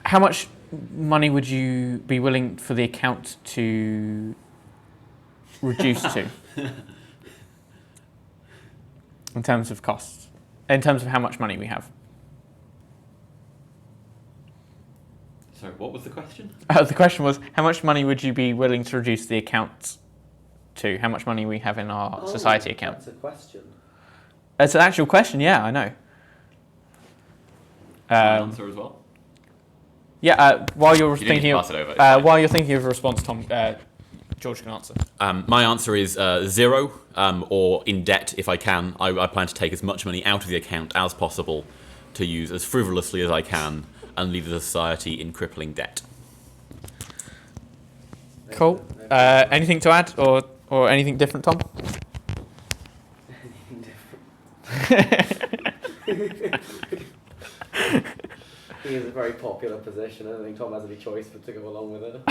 How much money would you be willing for the account to reduce to? In terms of costs? In terms of how much money we have? Sorry, what was the question? The question was, how much money would you be willing to reduce the account to? How much money we have in our society account? That's a question. It's an actual question, yeah, I know. Answer as well. Yeah, while you're You don't need thinking to of pass it over, it's fine. while you're thinking of a response, Tom, George can answer. My answer is 0, or in debt if I can. I plan to take as much money out of the account as possible to use as frivolously as I can and leave the society in crippling debt. Cool. Anything to add or anything different, Tom? He is a very popular position. I don't think Tom has any choice but to go along with it.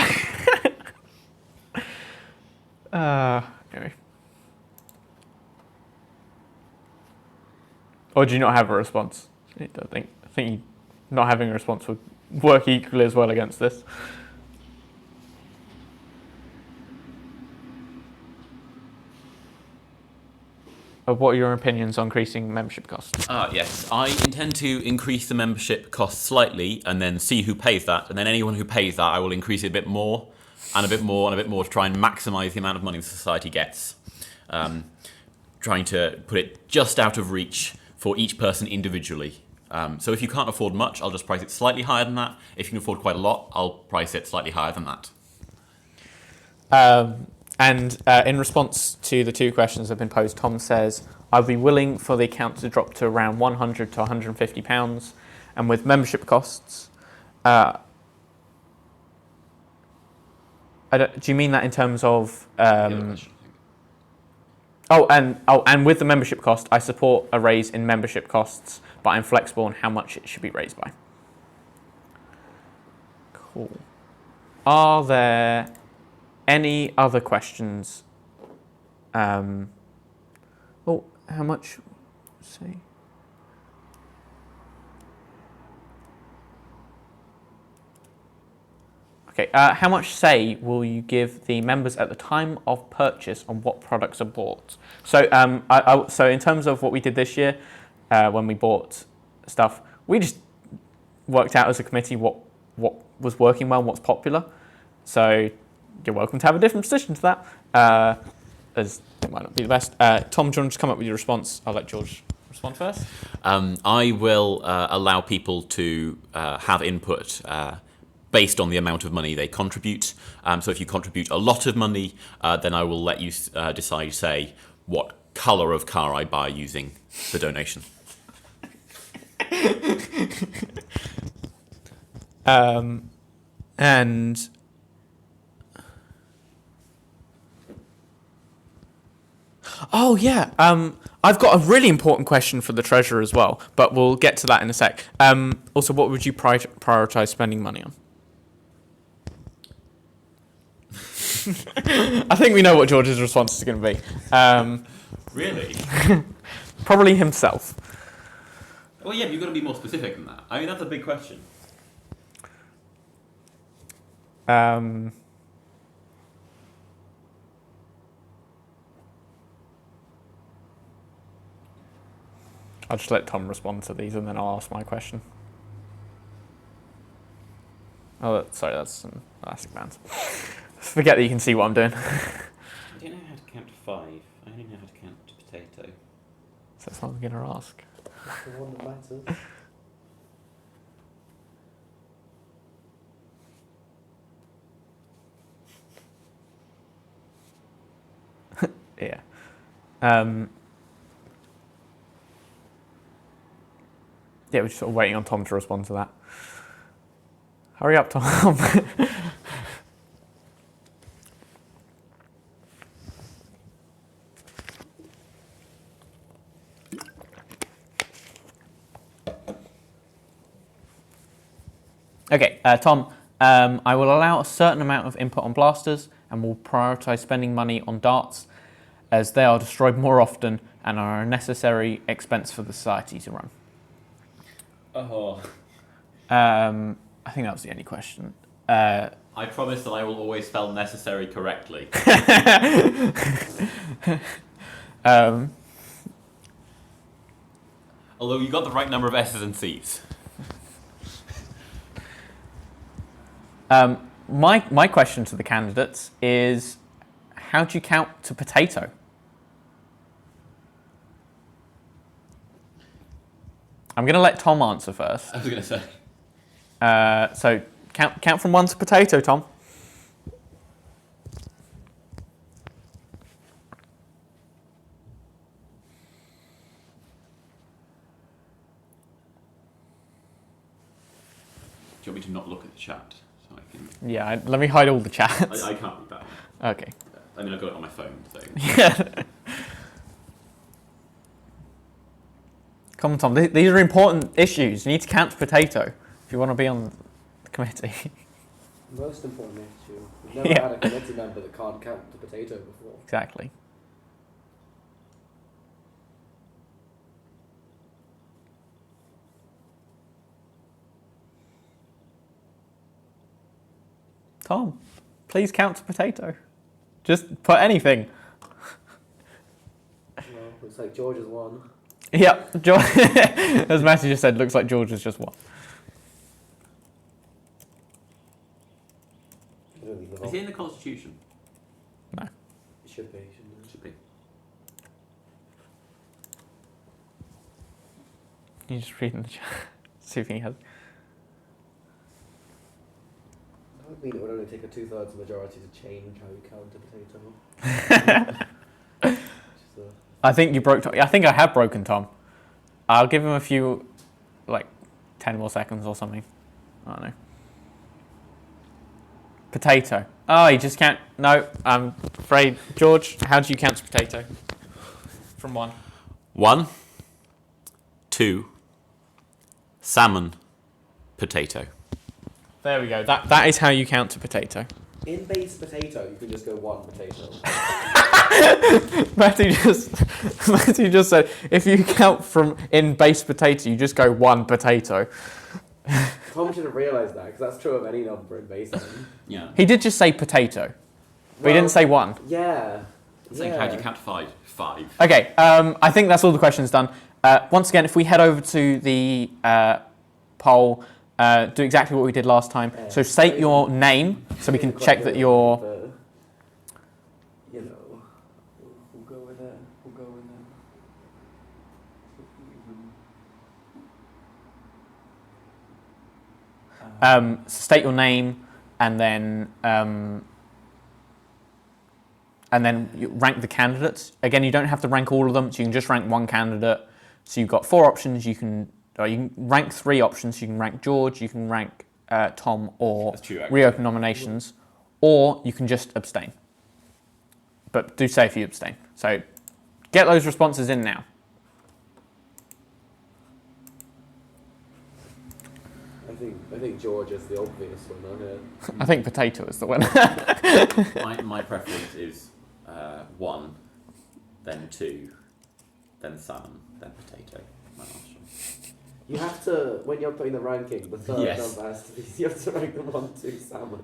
Anyway. Or do you not have a response? I think not having a response would work equally as well against this. What are your opinions on increasing membership costs? Yes, I intend to increase the membership cost slightly and then see who pays that. And then anyone who pays that, I will increase it a bit more and a bit more and a bit more to try and maximise the amount of money the society gets. Trying to put it just out of reach for each person individually. So if you can't afford much, I'll just price it slightly higher than that. If you can afford quite a lot, I'll price it slightly higher than that. And in response to the two questions that have been posed, Tom says, I'd be willing for the account to drop to around £100 to £150. And with membership costs, do you mean that in terms of... and with the membership cost, I support a raise in membership costs, but I'm flexible on how much it should be raised by. Cool. Are there any other questions? How much? Let's see. Okay, how much say will you give the members at the time of purchase on what products are bought? So, so in terms of what we did this year, when we bought stuff, we just worked out as a committee what was working well, what's popular. So you're welcome to have a different position to that, as it might not be the best. Tom, do you want to come up with your response? I'll let George respond first. I will allow people to have input based on the amount of money they contribute. So if you contribute a lot of money, then I will let you decide, say, what colour of car I buy using the donation. And oh yeah, I've got a really important question for the treasurer as well, but we'll get to that in a sec. Also, what would you prioritise spending money on? I think we know what George's response is going to be. Really? Probably himself. Well, yeah, but you've got to be more specific than that. I mean, that's a big question. I'll just let Tom respond to these and then I'll ask my question. Oh, sorry, that's some elastic bands. Forget that you can see what I'm doing. I don't know how to count to 5. I only know how to count to potato. So that's what I'm going to ask. That's the one that matters. Yeah. Yeah, we're just sort of waiting on Tom to respond to that. Hurry up, Tom. Okay, Tom, I will allow a certain amount of input on blasters and will prioritise spending money on darts as they are destroyed more often and are a necessary expense for the society to run. Oh. I think that was the only question. I promise that I will always spell necessary correctly. Although you got the right number of S's and C's. My question to the candidates is, how do you count to potato? I'm going to let Tom answer first. I was going to say. So count from 1 to potato, Tom. Do you want me to not look at the chat? So I can... Yeah, let me hide all the chats. I can't read that one. Okay. I mean, I've got it on my phone, so... Yeah. Come on, Tom. These are important issues. You need to count to potato if you want to be on the committee. Most important issue. We've never Yeah. had a committee member that can't count the potato before. Exactly. Tom, please count to potato. Just put anything. Well, looks like George has won. Yep, as Matthew just said, looks like George has just won. I don't think the Is vote. he in the Constitution? No. It should be, shouldn't it? Should be. You just read in the chat. See if he has. That would mean it would only take a 2/3 majority to change how you count a potato. Which is I think you broke. I think I have broken Tom. I'll give him a few, like, 10 more seconds or something. I don't know. Potato. Oh, you just can't. No, I'm afraid. George, how do you count to potato? From 1. 1, 2, salmon, potato. There we go. That is how you count to potato. in base potato, you can just go 1 potato. Matthew just said, if you count from in base potato, you just go 1 potato. Tom should have realised that, because that's true of any number in base. Yeah. He did just say potato, but he didn't say 1. Yeah. I think how do you count to 5? 5. Okay, I think that's all the questions done. Once again, if we head over to the poll, do exactly what we did last time. So state your name, so we can check that you're... You know, we'll go with it. We'll go with it. State your name, and then you rank the candidates. Again, you don't have to rank all of them, so you can just rank one candidate. So you've got 4 options. You can rank 3 options. You can rank George, you can rank Tom, or reopen nominations, or you can just abstain. But do say if you abstain. So get those responses in now. I think George is the obvious winner here. I think potato is the winner. my preference is 1, then 2, then salmon, then potato. My last one. You have to, when you're putting the ranking, the third Yes. number has to be, you have to rank them 1, 2, salmon.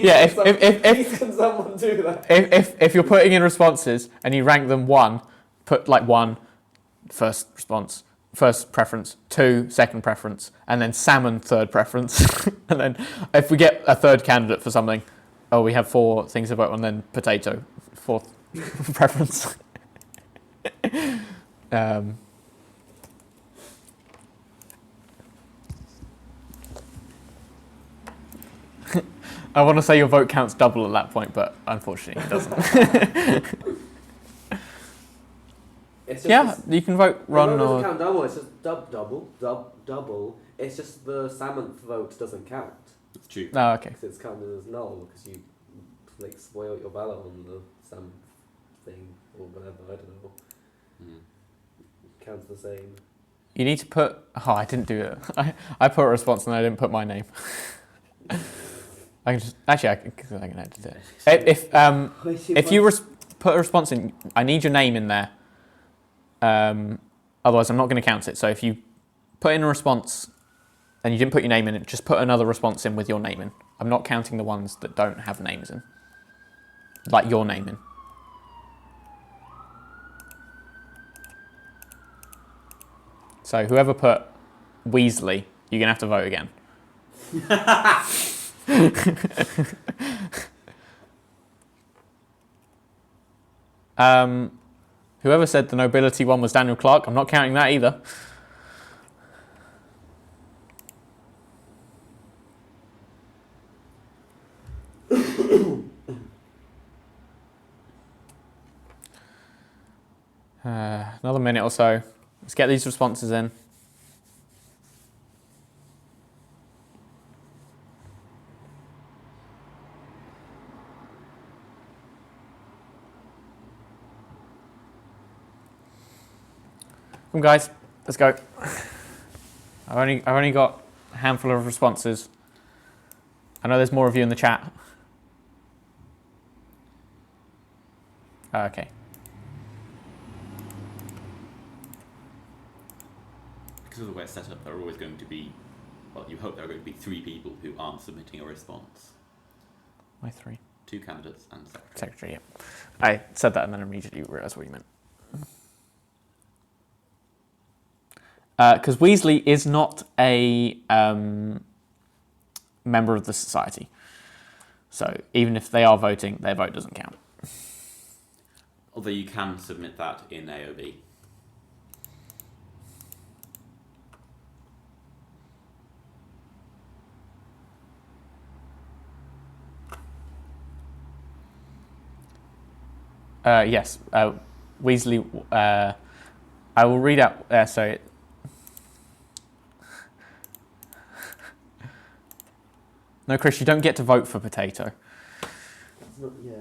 Yeah, Please can someone do that? if you're putting in responses and you rank them 1, put like 1 first response, first preference, 2 second preference, and then salmon third preference. And then if we get a third candidate for something, we have 4 things to vote on, then potato, 4th preference. I want to say your vote counts double at that point, but unfortunately it doesn't. It's just Yeah, you can vote Ron Ron doesn't or... count double, it's just double. It's just the salmon vote doesn't count. It's true. No, okay. Because it's counted as null, because you like spoiled your ballot on the salmon thing, or whatever, I don't know. Counts the same. You need to put... Oh, I didn't do it. I put a response and I didn't put my name. I can just actually I can edit it. If you put a response in, I need your name in there. Otherwise, I'm not going to count it. So if you put in a response and you didn't put your name in it, just put another response in with your name in. I'm not counting the ones that don't have names in, like your name in. So whoever put Weasley, you're going to have to vote again. Whoever said the nobility one was Daniel Clark, I'm not counting that either. Another minute or so. Let's get these responses in. Come guys, let's go. I've only got a handful of responses. I know there's more of you in the chat. Okay. Because of the way it's set up, there are always going to be, well, you hope there are going to be 3 people who aren't submitting a response. Why 3? 2 candidates and secretary. Secretary, yeah. I said that and then immediately realised what you meant. Because Weasley is not a member of the society. So even if they are voting, their vote doesn't count. Although you can submit that in AOB. Yes, Weasley. I will read out. So. No, Chris, you don't get to vote for potato. It's not, yeah.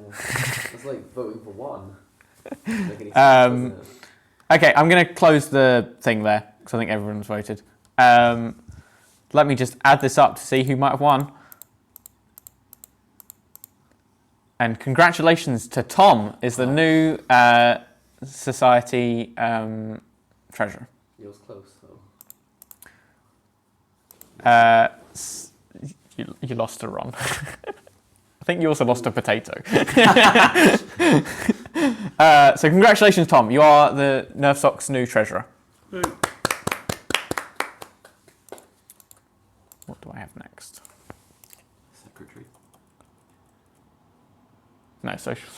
It's like voting for one. Okay, I'm going to close the thing there because I think everyone's voted. Let me just add this up to see who might have won. And congratulations to Tom, is the new society treasurer. Yours close though. You lost to Ron. I think you also lost a potato. So congratulations, Tom. You are the NERF Sock's new treasurer. What do I have next? Secretary. No, social.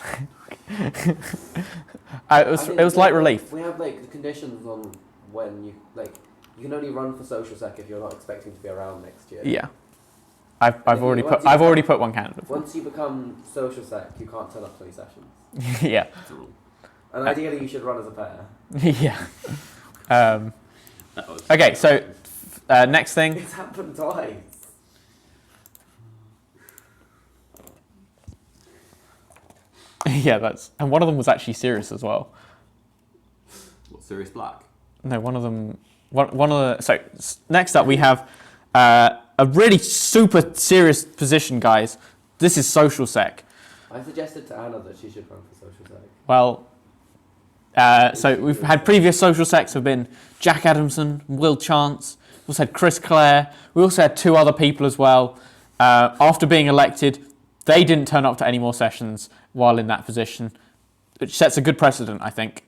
It was light relief. We have like the conditions on when you you can only run for social sec if you're not expecting to be around next year. Yeah. I've already put one candidate. Once you become social sec, you can't turn up to any sessions. Yeah. That's a rule. And ideally, you should run as a pair. Yeah. Okay, so next thing. It's happened twice. Yeah, and one of them was actually serious as well. What, Sirius Black? No, one of them. One of the. So next up we have a really super serious position, guys. This is social sec. I suggested to Anna that she should run for social sec. Well, so we've had previous social secs have been Jack Adamson, Will Chance. We also had Chris Clare. We also had 2 other people as well. After being elected, they didn't turn up to any more sessions while in that position, which sets a good precedent, I think.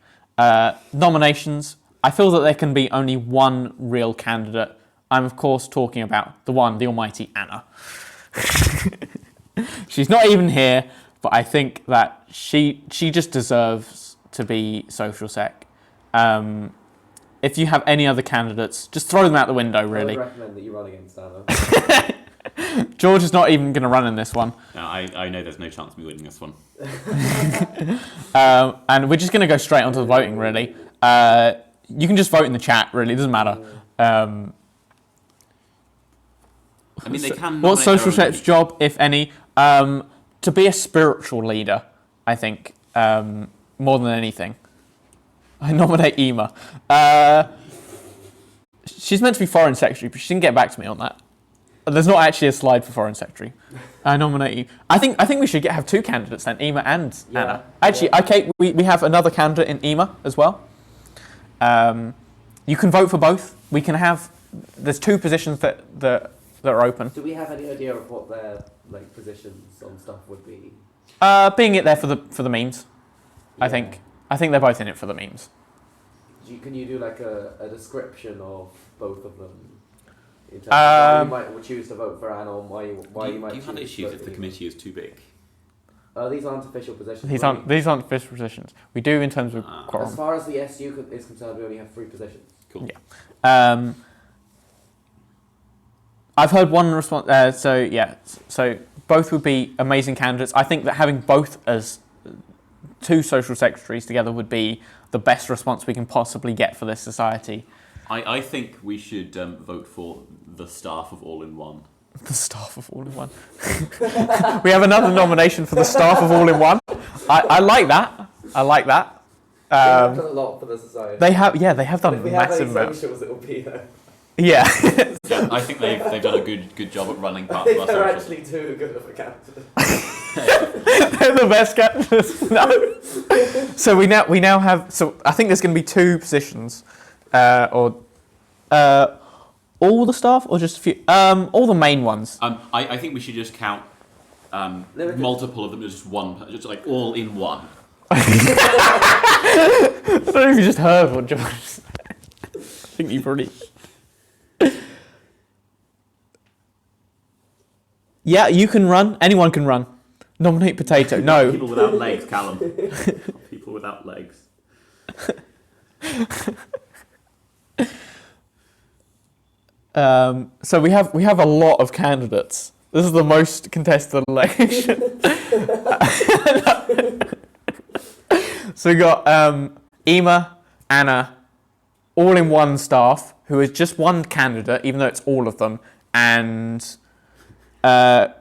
Nominations. I feel that there can be only one real candidate. I'm, of course, talking about the one, the almighty Anna. She's not even here, but I think that she just deserves to be social sec. If you have any other candidates, just throw them out the window, really. I would recommend that you run against Anna. George is not even going to run in this one. No, I know there's no chance of me winning this one. And we're just going to go straight onto the voting, really. You can just vote in the chat, really. It doesn't matter. I mean, they can. What's social sec's job, if any? To be a spiritual leader, I think, more than anything. I nominate Ema. She's meant to be foreign secretary, but she didn't get back to me on that. There's not actually a slide for Foreign Secretary. I nominate you. I think we should have two candidates then, Ema and Anna. Actually, okay, we have another candidate in Ema as well. You can vote for both. We can have. There's two positions that are open. Do we have any idea of what their positions on stuff would be? Being it there for the memes, I think they're both in it for the memes. Can you do a description of both of them? In terms of why you might choose to vote for Anna, or why you might. Do you have issues if the committee is too big? These aren't official positions. These aren't official positions. We do in terms of quorum. As far as the SU is concerned, we only have 3 positions. Cool. Yeah. I've heard one response. So both would be amazing candidates. I think that having both as 2 social secretaries together would be the best response we can possibly get for this society. I think we should vote for the staff of All-in-One. The staff of All-in-One. We have another nomination for the staff of All-in-One. I like that. I like that. They've done a lot for the society. They have done if we massive have any amounts. socials, it will be there. Yeah. Yeah, I think they've done a good job at running part of our They're social. actually too good of a candidate. They're the best candidates. No. So we now have. So I think there's going to be 2 positions, all the staff or just a few. All the main ones. I think we should just count multiple of them as just one, just all in one. I don't know if you just heard what George said. I think you probably. Yeah, you can run. Anyone can run. Nominate Potato. No. People without legs, Callum. People without legs. So we have a lot of candidates. This is the most contested election. So we got Ema, Anna, all-in-one staff, who is just one candidate, even though it's all of them, and I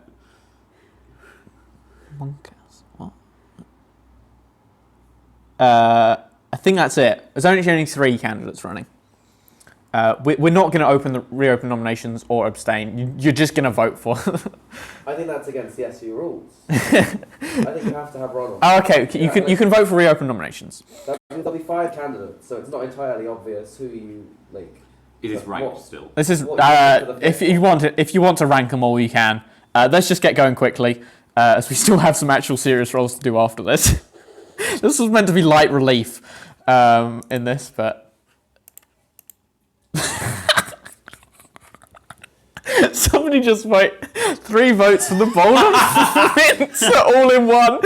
think that's it. There's only 3 candidates running. We're not going to reopen nominations or abstain. You're just going to vote for. I think that's against the SU rules. I think you have to have Ronald. Oh, okay. You can vote for reopen nominations. There'll be 5 candidates, so it's not entirely obvious who you like. It is ranked still. This is if you want to rank them all, you can. Let's just get going quickly, as we still have some actual serious roles to do after this. This was meant to be light relief in this, but. Somebody just vote 3 votes for the Boulder Mints all in one.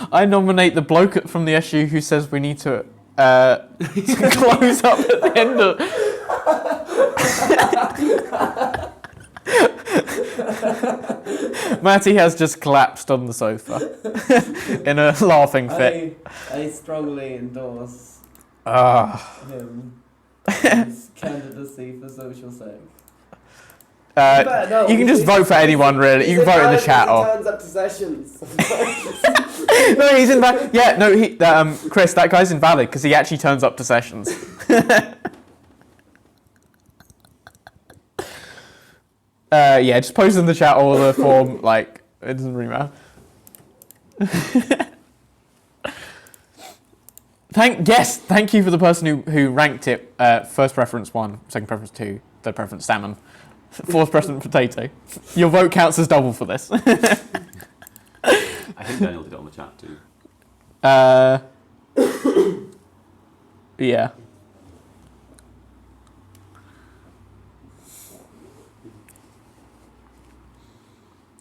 I nominate the bloke from the SU who says we need to close up at the end of. Matty has just collapsed on the sofa in a laughing fit. I strongly endorse him. His candidacy for social sec. You can just vote for anyone, really. You can vote in the chat. He turns up to sessions. No, he's invalid. Yeah, no, Chris, that guy's invalid because he actually turns up to sessions. Yeah, just post in the chat or the form. It doesn't really matter. Thank you for the person who ranked it. First preference 1, second preference 2, third preference salmon, fourth preference potato. Your vote counts as double for this. I think Daniel did it on the chat too. Yeah.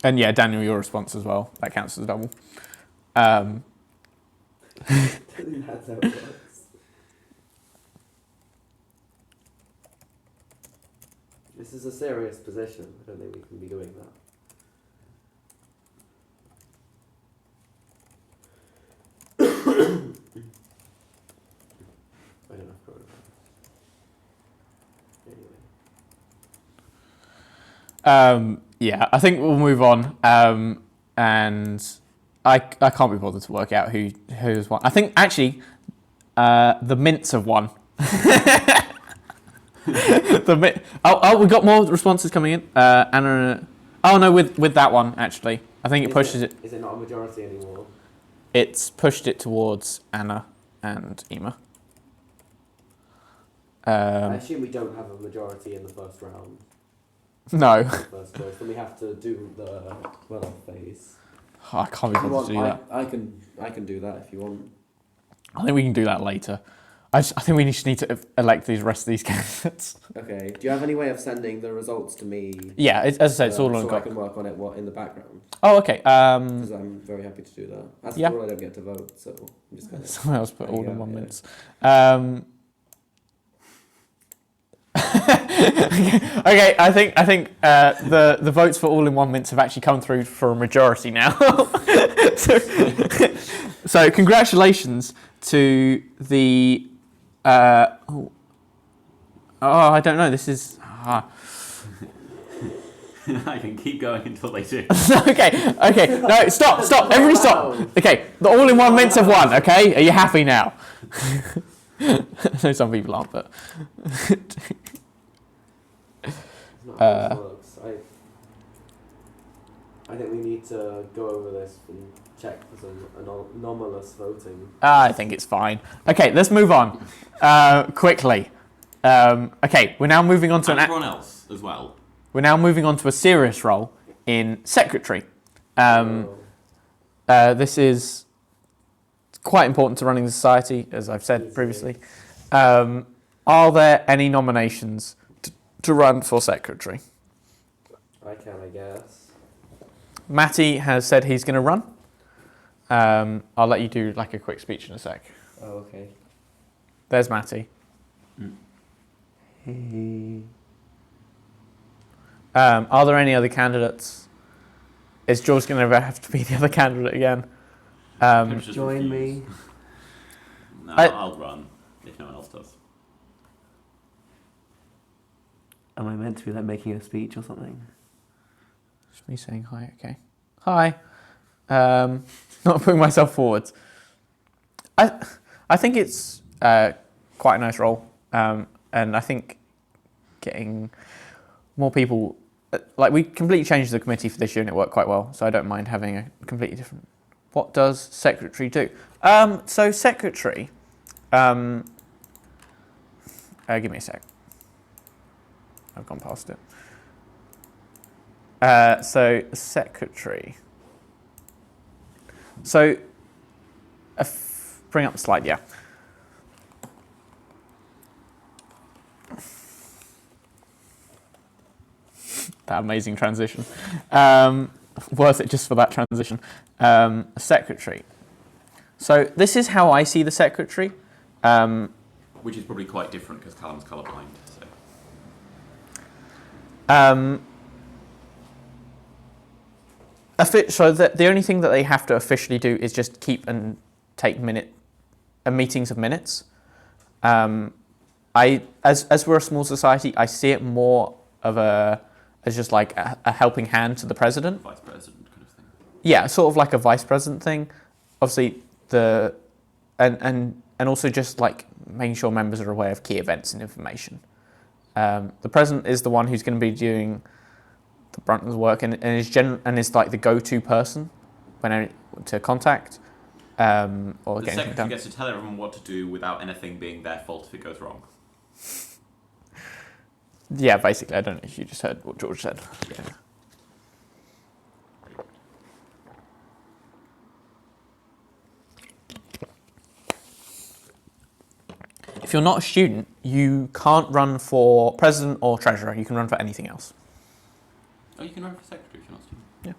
And yeah, Daniel, your response as well. That counts as a double. That's how it works. This is a serious position. I don't think we can be doing that. I don't know. Anyway. Yeah, I think we'll move on. And I can't be bothered to work out who's won. I think actually the mints have won. We got more responses coming in. Anna. Oh no, with that one actually, I think it pushes it. Is it not a majority anymore? It's pushed it towards Anna and Ema. I assume we don't have a majority in the first round. No. First choice. Then we have to do the runoff phase. Oh, I can't be bothered to do that. I can do that if you want. I think we can do that later. I think we just need to elect the rest of these candidates. Okay. Do you have any way of sending the results to me? Yeah, as I said, it's all on so the I can work on it in the background. Oh, okay. Because I'm very happy to do that. As yeah. for all, I don't get to vote, so I'm just gonna. Someone else put all in 1 minute. Okay, I think the votes for all in 1 minute have actually come through for a majority now. so congratulations to the. I don't know. This is. I can keep going until they do. Okay. No, stop. Everybody stop. Okay, the all in 1 minute have won. Okay, are you happy now? I know some people aren't, but. Not how this works. I think we need to go over this and check for some anomalous voting. I think it's fine. Okay, let's move on quickly. Okay, we're now moving on to everyone else as well. We're now moving on to a serious role in secretary. This is quite important to running the society, as I've said previously. Are there any nominations to run for secretary? I can, I guess. Matty has said he's going to run. I'll let you do like a quick speech in a sec. Oh, okay. There's Matty. Are there any other candidates? Is George going to have to be the other candidate again? Join me. No, I'll run if no one else does. Am I meant to be like making a speech or something? Just me saying hi, okay. Hi. Not putting myself forward. I think it's quite a nice role, and I think getting more people, like we completely changed the committee for this year and it worked quite well, so I don't mind having a completely different. What does secretary do? So secretary, give me a sec. I've gone past it. So secretary. So bring up the slide, yeah. That amazing transition. Worth it just for that transition. Secretary. So this is how I see the secretary. Which is probably quite different because Callum's colourblind. So the only thing that they have to officially do is just keep and take meetings of minutes. As we're a small society, I see it more of as just like a helping hand to the president. Vice president kind of thing. Yeah, sort of like a vice president thing. Obviously, and also just like making sure members are aware of key events and information. The president is the one who's going to be doing the brunt of the work and is like the go-to person to contact or The get anything secretary done. gets to tell everyone what to do without anything being their fault if it goes wrong. Yeah, basically. I don't know if you just heard what George said. Yeah. If you're not a student, you can't run for president or treasurer. You can run for anything else. Oh, you can run for secretary if you're not a student. Yeah.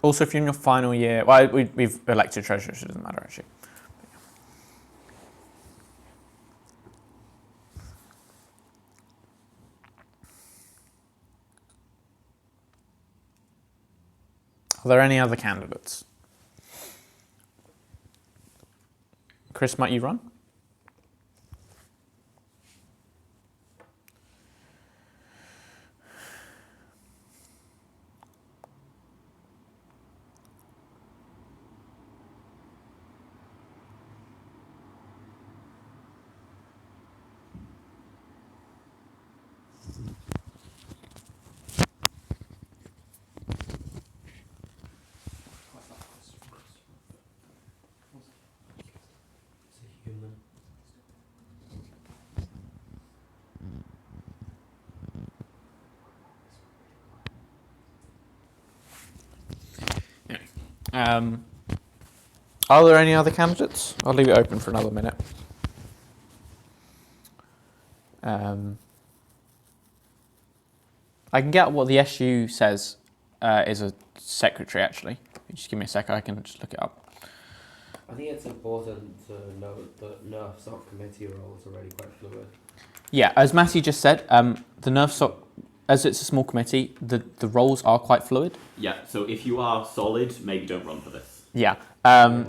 Also, if you're in your final year, well, we've elected treasurer, so it doesn't matter actually. Are there any other candidates? Chris, might you run? Are there any other candidates? I'll leave it open for another minute. I can get what the SU says is a secretary, actually. Just give me a sec, I can just look it up. I think it's important to note that NERF subcommittee roles are already quite fluid. Yeah, as Matthew just said, the NERF as it's a small committee, the roles are quite fluid. Yeah, so if you are solid, maybe don't run for this. Yeah. Yeah.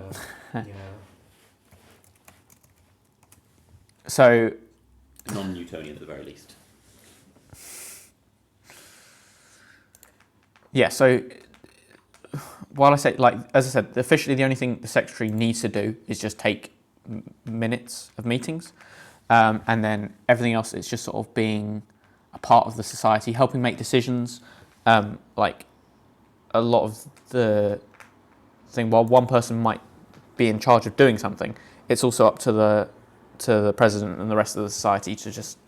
So, Non-Newtonian at the very least. yeah, so while I say, like, as I said, officially the only thing the secretary needs to do is just take minutes of meetings, and then everything else is just sort of being a part of the society, helping make decisions. Like a lot of the thing, while one person might be in charge of doing something, it's also up to the president and the rest of the society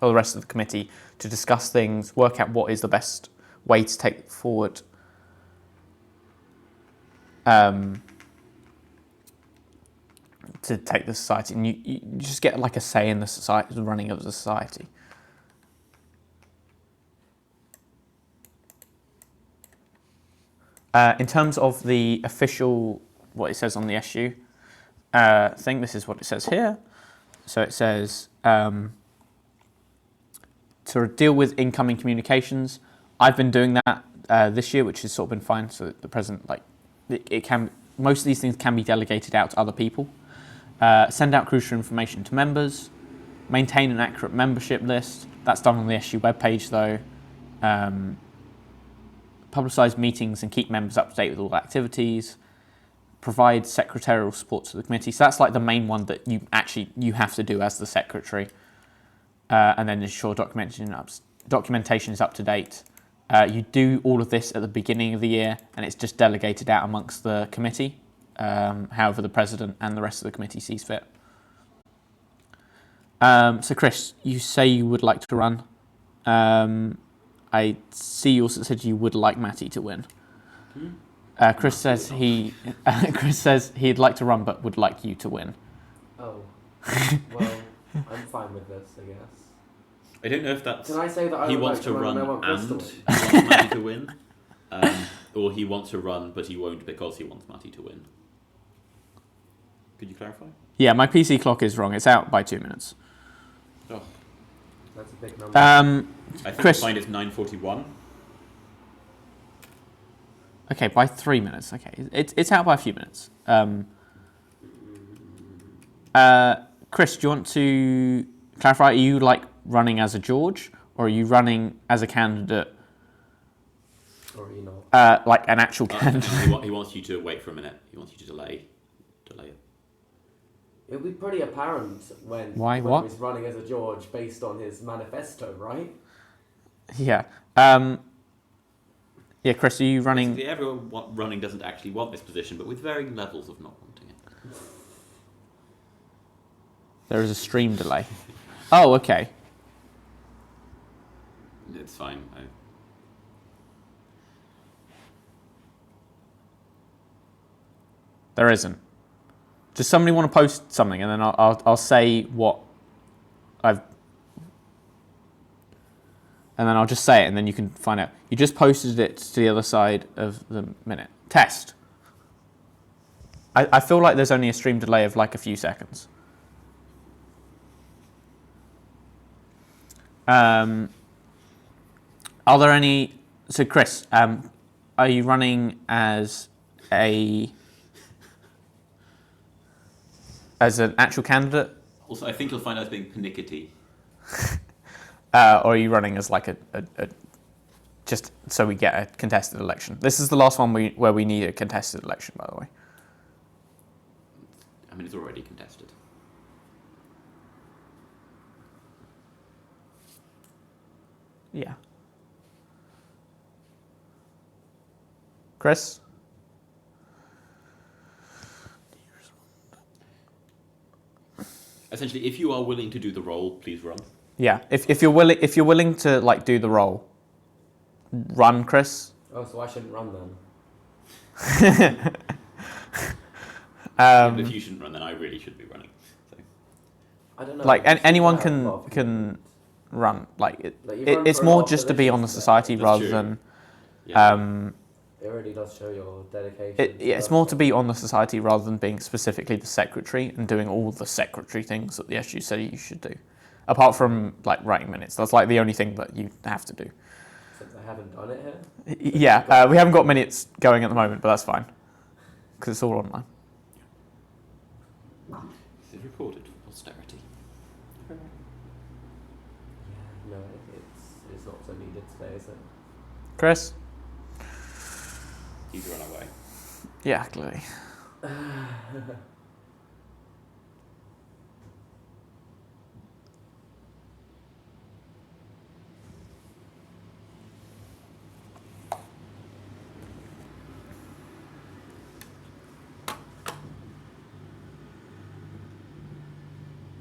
or the rest of the committee to discuss things, work out what is the best way to take forward. To take the society, and you just get like a say in the society, the running of the society. In terms of the official, what it says on the SU thing, this is what it says here. So it says to deal with incoming communications. I've been doing that this year, which has sort of been fine. So the president, like, it can, most of these things can be delegated out to other people. Send out crucial information to members. Maintain an accurate membership list. That's done on the SU webpage, though. Publicise meetings and keep members up to date with all activities. Provide secretarial support to the committee. So that's like the main one that you have to do as the secretary. And then ensure documentation is up to date. You do all of this at the beginning of the year, and it's just delegated out amongst the committee, however the president and the rest of the committee sees fit. So Chris, you say you would like to run. I see you also said you would like Matty to win. Chris says he'd like to run but would like you to win. Oh. Well, I'm fine with this, I guess. I don't know if that's... Can I say that he would wants like to run and I want Chris and to he wants Matty to win, or he wants to run but he won't because he wants Matty to win. Could you clarify? Yeah, my PC clock is wrong. It's out by 2 minutes. Oh. That's a big number. I think Chris, mine is 9:41. Okay, by 3 minutes. Okay, it's out by a few minutes. Chris, do you want to clarify? Are you like running as a George, or are you running as a candidate? Or are you not? Like an actual candidate? He wants you to wait for a minute. He wants you to delay it. It'll be pretty apparent when What? he's running as a George based on his manifesto, right? Yeah. Yeah, Chris, are you running? Basically, everyone running doesn't actually want this position, but with varying levels of not wanting it. There is a stream delay. Oh, okay. It's fine. There isn't. Does somebody want to post something, and then I'll say what I've, and then I'll just say it, and then you can find out. You just posted it to the other side of the minute. Test. I feel like there's only a stream delay of like a few seconds. Are there any? So Chris, are you running as an actual candidate? Also, I think you'll find out being pernickety. Or are you running as like a just so we get a contested election? This is the last one where we need a contested election, by the way. I mean, it's already contested. Yeah. Chris? Essentially, if you are willing to do the role, please run. Yeah. If you're willing to like do the role, run, Chris. Oh, so I shouldn't run then? If you shouldn't run, then I really should be running. So. I don't know. Like you should anyone have a lot of can run. Like Like, you've run it's for a more lot of just to be on the positions society That's rather true. than. Yeah. It really does show your dedication. It's more to be on the society rather than being specifically the secretary and doing all the secretary things that the SU say you should do. Apart from like writing minutes, that's like the only thing that you have to do. Since I haven't done it here. Yeah, we haven't got minutes going at the moment, but that's fine because it's all online. This is recorded for posterity. Yeah, no, it's not so needed today, is it? Chris? You'd run away. Yeah, clearly.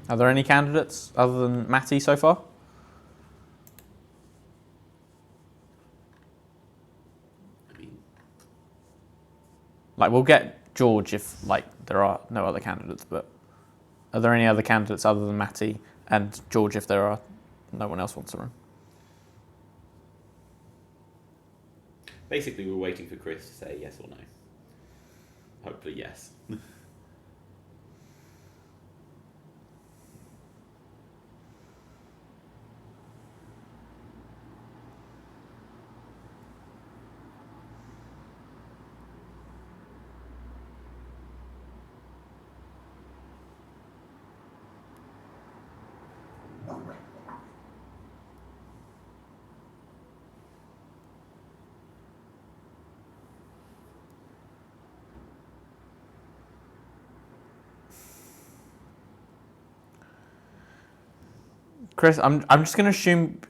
Are there any candidates other than Matty so far? I mean, Like, we'll get George if like there are no other candidates, but are there any other candidates other than Matty and George if there are no one else wants to run? basically, we're waiting for Chris to say yes or no. Hopefully, yes. Chris, I'm just gonna assume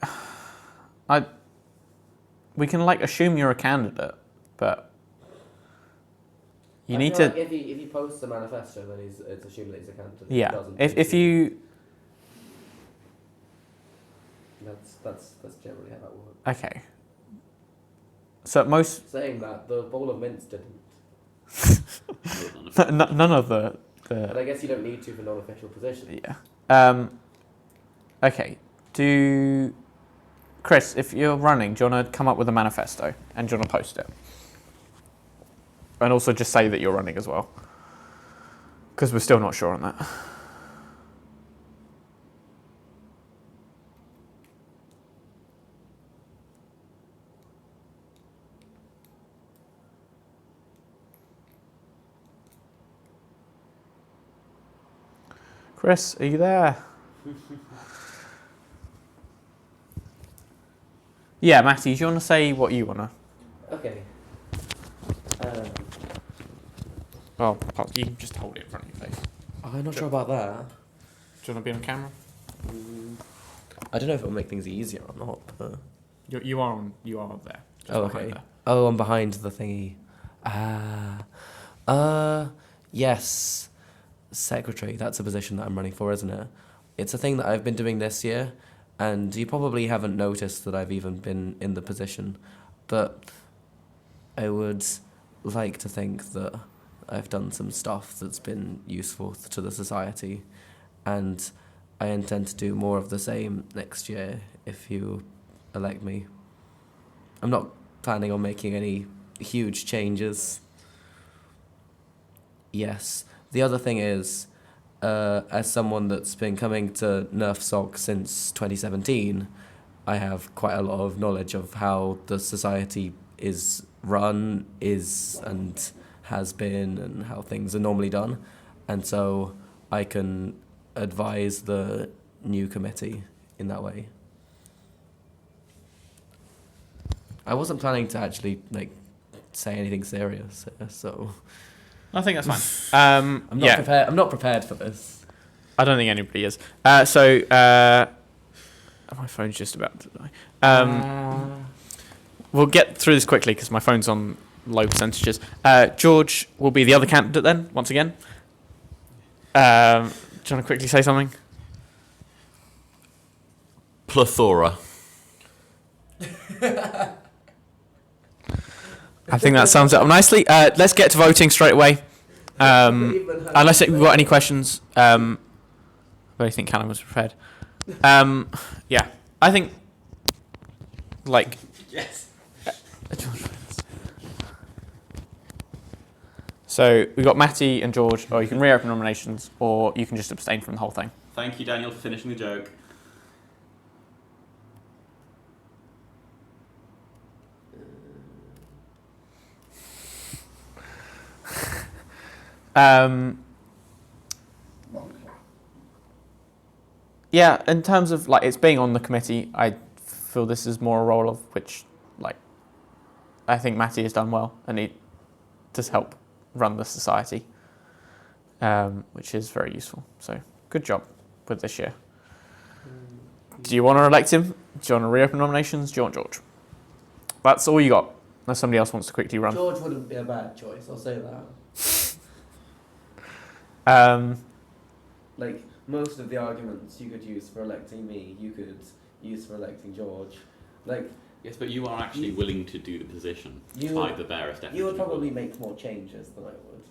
we can like assume you're a candidate, but you I need feel to. like if he posts a manifesto, then it's assumed that he's a candidate. If he Yeah. doesn't, If you That's generally how that works. okay. So most Saying that, the bowl of mints didn't. none of the And I guess you don't need to for non-official positions. yeah. Okay. Chris, if you're running, do you want to come up with a manifesto and do you want to post it? And also just say that you're running as well, because we're still not sure on that. Chris, are you there? Yeah, Matty, do you want to say what you want to? Okay. Well, you can just hold it in front of your face. I'm not sure about that. Do you want to be on camera? I don't know if it'll make things easier or not. But... You are there. Just Oh, behind okay. there. Oh, I'm behind the thingy. Yes. Secretary, that's a position that I'm running for, isn't it? It's a thing that I've been doing this year, and you probably haven't noticed that I've even been in the position, but I would like to think that I've done some stuff that's been useful to the society, and I intend to do more of the same next year if you elect me. I'm not planning on making any huge changes. Yes. The other thing is, as someone that's been coming to NERF SOC since 2017, I have quite a lot of knowledge of how the society is run, and has been, and how things are normally done. And so I can advise the new committee in that way. I wasn't planning to actually say anything serious, so... I think that's fine. I'm not prepared. I'm not prepared for this. I don't think anybody is. My phone's just about to die. We'll get through this quickly because my phone's on low percentages. George will be the other candidate then, once again. Do you want to quickly say something? Plethora. I think that sums it up nicely. Let's get to voting straight away. Unless we've got any questions, but I think Callum was prepared. Yeah, I think, like... Yes. So we've got Matty and George, or you can reopen nominations, or you can just abstain from the whole thing. Thank you, Daniel, for finishing the joke. Yeah, in terms of like it's being on the committee, I feel this is more a role of which, like, I think Matty has done well, and he does help run the society, which is very useful. So good job with this year. Do you want to elect him? Do you want to reopen nominations? Do you want George? That's all you got. Unless somebody else wants to quickly run. George wouldn't be a bad choice, I'll say that. Like, most of the arguments you could use for electing me, you could use for electing George. Like, Yes, but you are actually willing to do the position. You by would- the barest definition. you would probably make more changes than I would.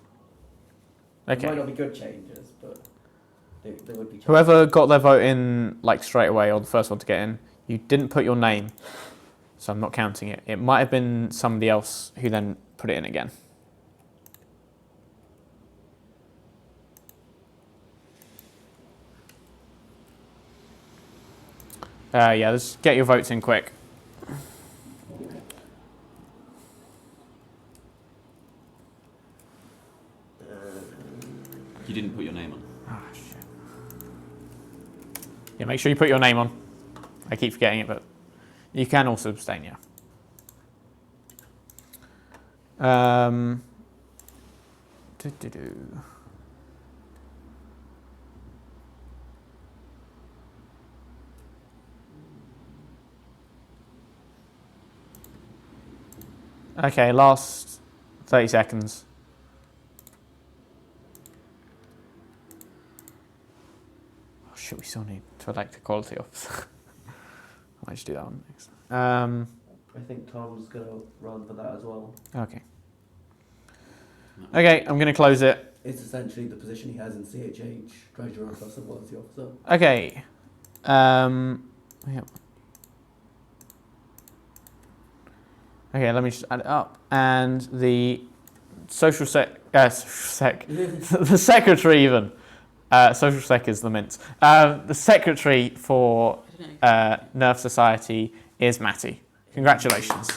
They might Okay. not be good changes, but they would be changes. Whoever got their vote in like straight away, or the first one to get in, you didn't put your name, so I'm not counting it. It might have been somebody else who then put it in again. Yeah, let's get your votes in quick. You didn't put your name on. Ah, shit. Yeah, make sure you put your name on. I keep forgetting it, but you can also abstain, yeah. Do-do-do. Okay, last 30 seconds. Oh shit, we still need to elect a quality officer. I might just do that one next. I think Tom's going to run for that as well. Okay. Okay, I'm going to close it. It's essentially the position he has in CHH, Treasurer plus a quality officer. Okay. Yeah. Okay, let me just add it up. And the social the secretary even. Social sec is the mints. The secretary for NERF Society is Matty. Congratulations.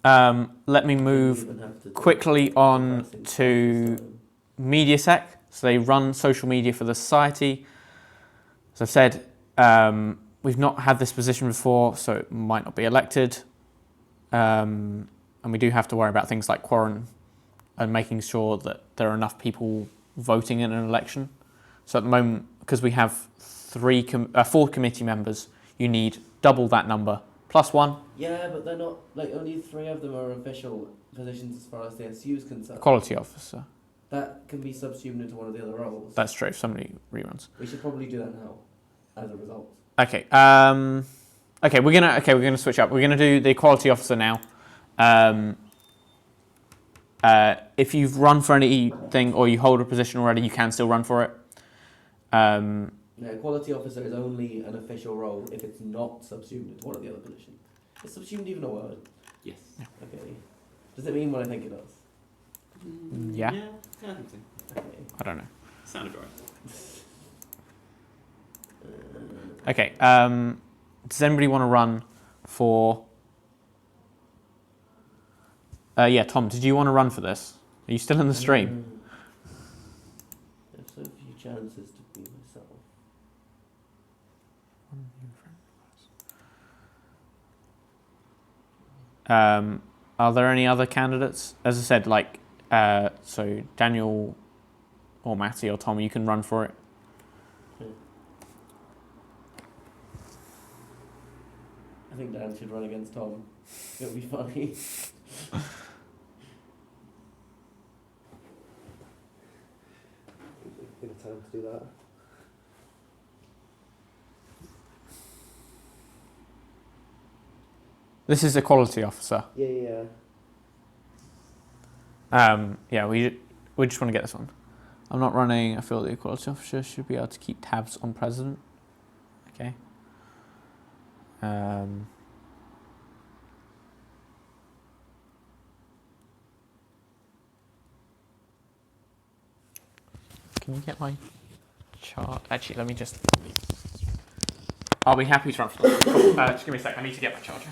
Let me move quickly on to MediaSec. So they run social media for the society. As I've said, we've not had this position before, so it might not be elected. And we do have to worry about things like quorum and making sure that there are enough people voting in an election. So at the moment, because we have 4 committee members, you need double that number, plus 1. Yeah, but they're not, like, only 3 of them are official positions as far as the SU is concerned. Quality officer. That can be subsumed into one of the other roles. That's true, if somebody reruns. We should probably do that now, as a result. Okay. Okay, we're gonna switch up. We're gonna do the quality officer now. If you've run for anything or you hold a position already, you can still run for it. No, quality officer is only an official role if it's not subsumed into one of the other positions. Is subsumed even a word? Yes. Okay. Does it mean what I think it does? Yeah. Yeah, I think so. Okay. I don't know. Sounded right. Okay. Does anybody want to run for? Yeah, Tom. Did you want to run for this? Are you still in the stream? There's so few chances to be myself. Are there any other candidates? As I said, like, so Daniel or Matty or Tom, you can run for it. I think Dan should run against Tom. It'll be funny. Give it time to do that. This is a quality officer. Yeah. Yeah, we just want to get this one. I'm not running. I feel the equality officer should be able to keep tabs on president. Okay. Can you get my chart? Actually, let me just. I'll be happy to run for that. Cool. Just give me a sec. I need to get my charger.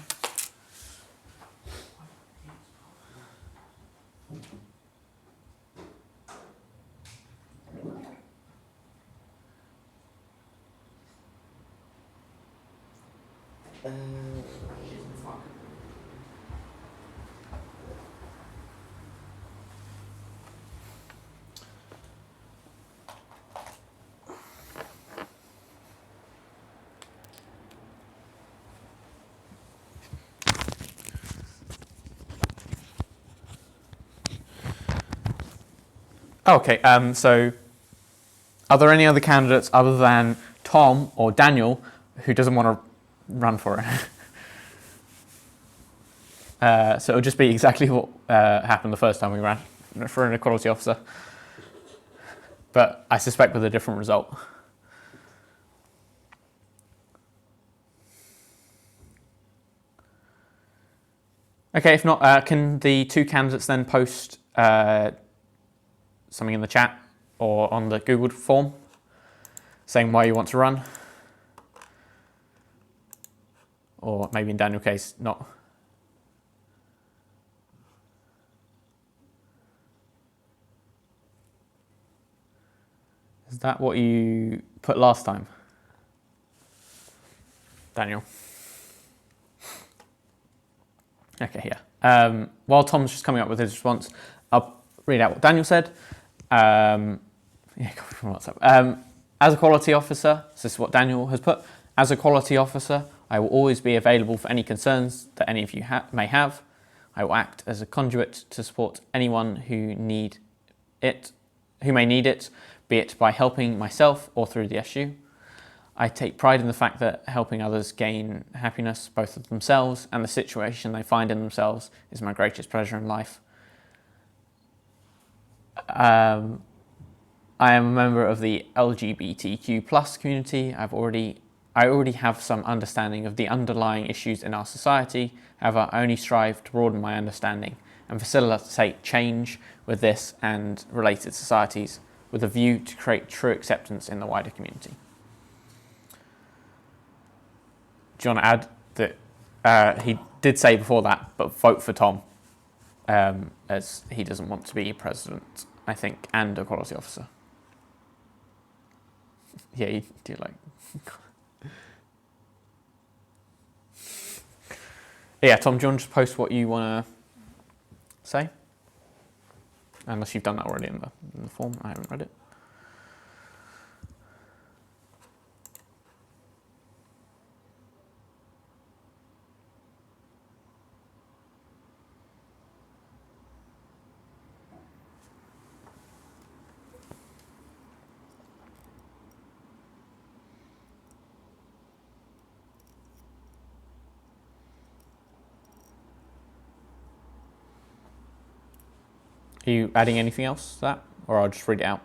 Okay, so are there any other candidates other than Tom or Daniel who doesn't want to run for it? So it'll just be exactly what happened the first time we ran for an equality officer, but I suspect with a different result. Okay, if not, can the two candidates then post something in the chat or on the Google form saying why you want to run? Or maybe in Daniel's case, not. Is that what you put last time, Daniel? Okay, yeah. While Tom's just coming up with his response, I'll read out what Daniel said. Yeah, copy from WhatsApp. As a quality officer, so this is what Daniel has put. As a quality officer, I will always be available for any concerns that any of you may have. I will act as a conduit to support anyone who may need it, be it by helping myself or through the SU. I take pride in the fact that helping others gain happiness, both of themselves and the situation they find in themselves, is my greatest pleasure in life. I am a member of the LGBTQ+ community. I already have some understanding of the underlying issues in our society. However, I only strive to broaden my understanding and facilitate change with this and related societies with a view to create true acceptance in the wider community. Do you want to add that he did say before that, but vote for Tom, as he doesn't want to be president, I think, and a quality officer. Yeah, you do like. Yeah, Tom, do you want to just post what you want to say? Unless you've done that already in the form. I haven't read it. Are you adding anything else to that? Or I'll just read it out.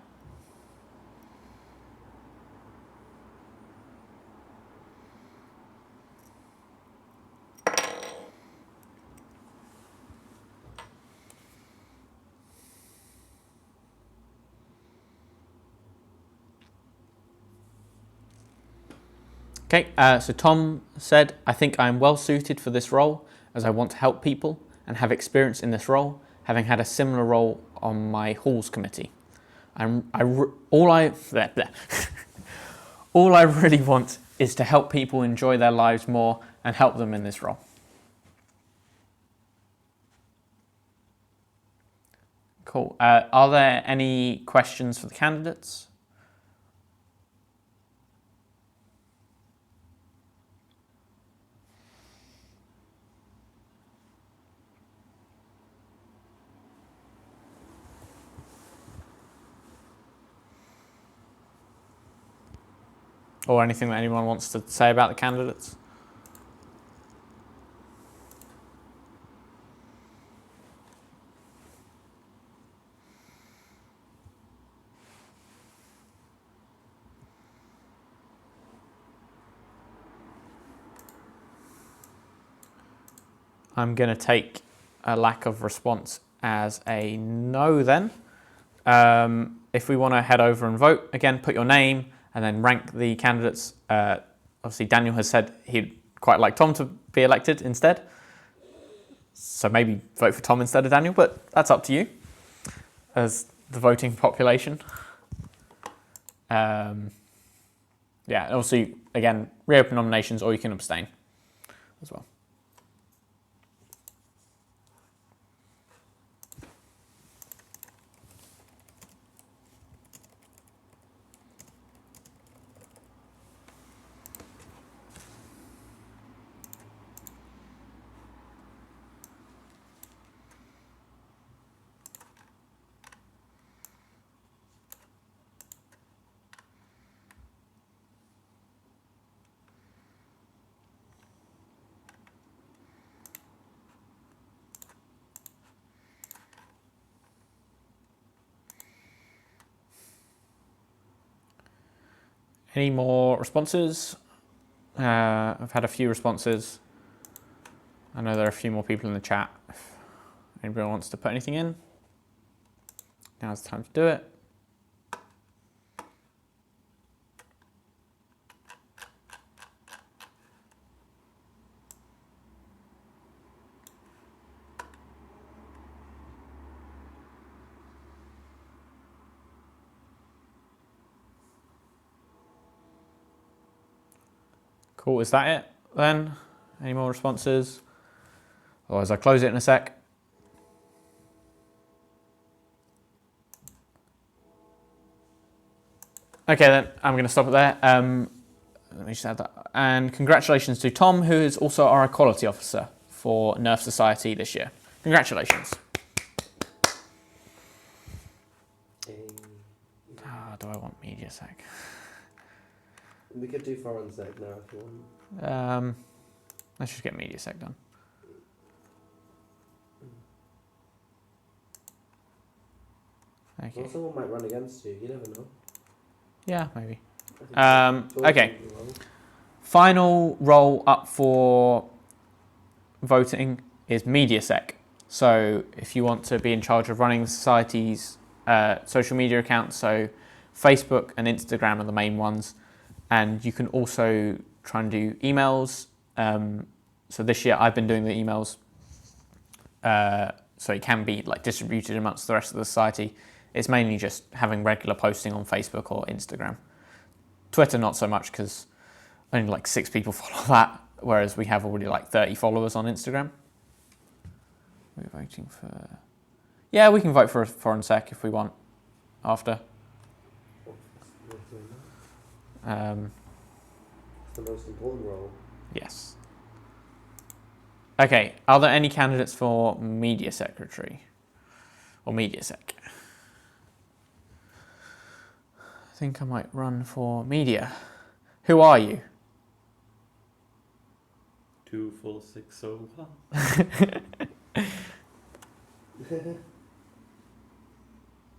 Okay, so Tom said, I think I am well suited for this role as I want to help people and have experience in this role, having had a similar role on my halls committee. All I really want is to help people enjoy their lives more and help them in this role. Cool. Are there any questions for the candidates? Or anything that anyone wants to say about the candidates? I'm going to take a lack of response as a no then. If we want to head over and vote, again, put your name and then rank the candidates. Obviously, Daniel has said he'd quite like Tom to be elected instead. So maybe vote for Tom instead of Daniel, but that's up to you as the voting population. Yeah, also, again, reopen nominations or you can abstain as well. Any more responses? I've had a few responses. I know there are a few more people in the chat. If anybody wants to put anything in, now's the time to do it. Cool, is that it then? Any more responses? Otherwise I'll close it in a sec. Okay then, I'm going to stop it there. Let me just add that. And congratulations to Tom, who is also our Equality Officer for NERF Society this year. Congratulations. Do I want MediaSec? We could do foreign sec now if you want. Let's just get MediaSec done. Okay. Well, someone might run against you. You never know. Yeah, maybe. Okay. Okay. Final role up for voting is MediaSec. So if you want to be in charge of running the society's social media accounts, so Facebook and Instagram are the main ones, and you can also try and do emails. So this year I've been doing the emails, so it can be like distributed amongst the rest of the society. It's mainly just having regular posting on Facebook or Instagram. Twitter not so much because only like 6 people follow that, whereas we have already like 30 followers on Instagram. We're voting for... Yeah, we can vote for a foreign sec if we want after. It's the most important role. Yes. Okay, are there any candidates for media secretary or MediaSec? I think I might run for media. Who are you? 2460.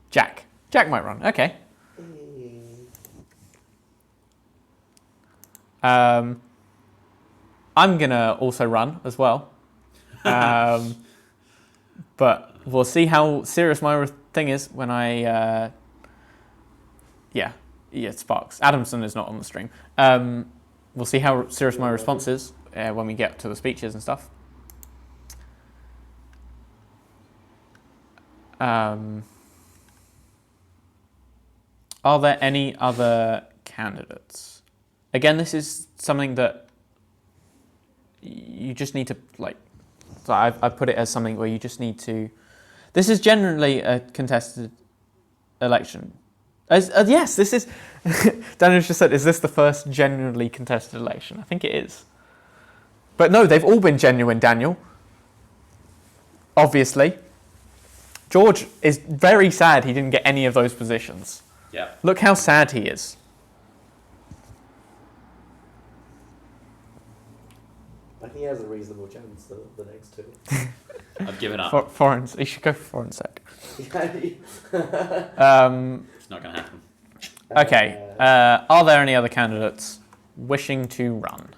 Jack. Jack might run. Okay. I'm gonna also run as well, but we'll see how serious my thing is when I. Yeah, Sparks. Adamson is not on the stream. We'll see how serious my response is when we get to the speeches and stuff. Are there any other candidates? Again, this is something that you just need to, like, so I've put it as something where you just need to, this is generally a contested election. Yes, this is, Daniel just said, is this the first genuinely contested election? I think it is. But no, they've all been genuine, Daniel. Obviously. George is very sad he didn't get any of those positions. Yeah. Look how sad he is. I think he has a reasonable chance, the next two. I've given up. Foreign, you should go for foreign sec. It's not going to happen. Okay, are there any other candidates wishing to run?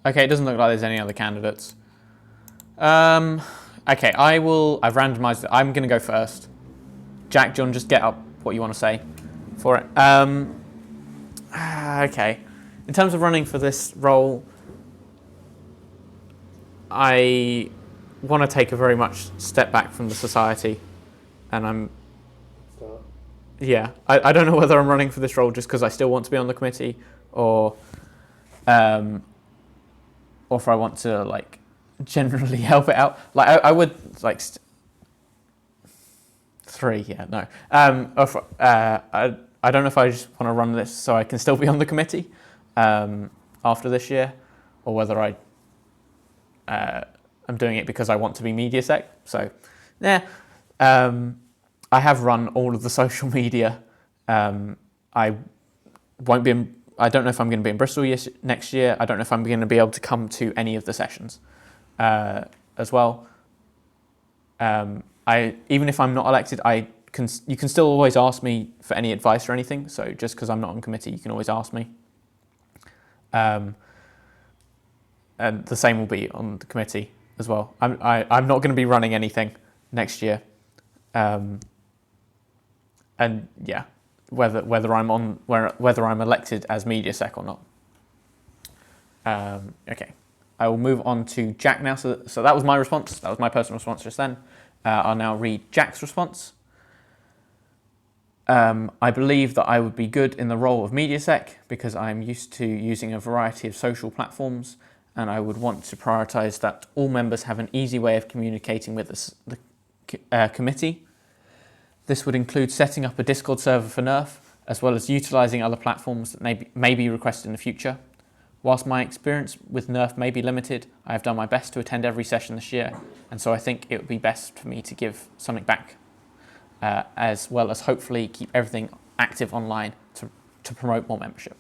Okay, it doesn't look like there's any other candidates. Okay, I've randomised it. I'm going to go first. Jack, John, just get up what you want to say for it. Okay. In terms of running for this role, I want to take a very much step back from the society, and I don't know whether I'm running for this role just because I still want to be on the committee, or if I want to like generally help it out. Like I would like three, yeah, no. I don't know if I just want to run this so I can still be on the committee after this year, or whether I'm doing it because I want to be MediaSec. So, yeah. I have run all of the social media. I won't be. I don't know if I'm going to be in Bristol next year. I don't know if I'm going to be able to come to any of the sessions as well. Even if I'm not elected, you can still always ask me for any advice or anything. So just because I'm not on committee, you can always ask me. And the same will be on the committee as well. I'm not going to be running anything next year. And yeah, whether I'm elected as MediaSec or not. Okay, I will move on to Jack now. So that was my response. That was my personal response just then. I'll now read Jack's response. I believe that I would be good in the role of MediaSec because I'm used to using a variety of social platforms, and I would want to prioritise that all members have an easy way of communicating with the committee. This would include setting up a Discord server for NERF, as well as utilising other platforms that may be requested in the future. Whilst my experience with NERF may be limited, I have done my best to attend every session this year, and so I think it would be best for me to give something back, as well as hopefully keep everything active online to promote more membership.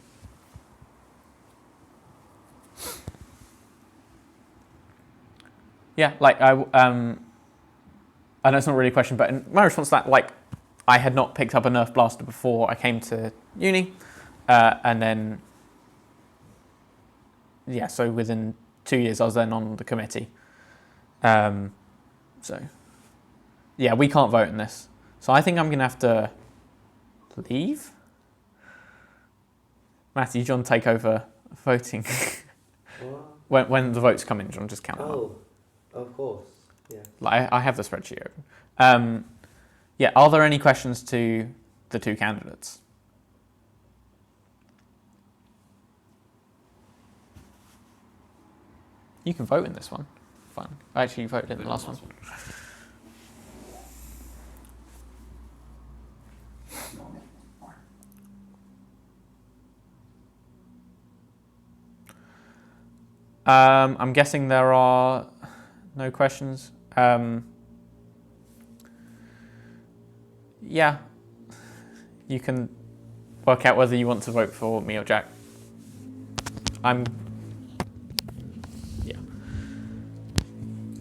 Yeah, like I know it's not really a question, but in my response to that, like, I had not picked up a NERF blaster before I came to uni, and then, yeah, so within 2 years I was then on the committee. So, yeah, we can't vote in this. So I think I'm going to have to leave. Matthew, John, take over voting. when the votes come in, John, just count them up. Oh, of course. Yeah. I have the spreadsheet open. Yeah, are there any questions to the two candidates? You can vote in this one. Fine. Actually, you voted in the last one. I'm guessing there are no questions. Yeah, you can work out whether you want to vote for me or Jack. Yeah.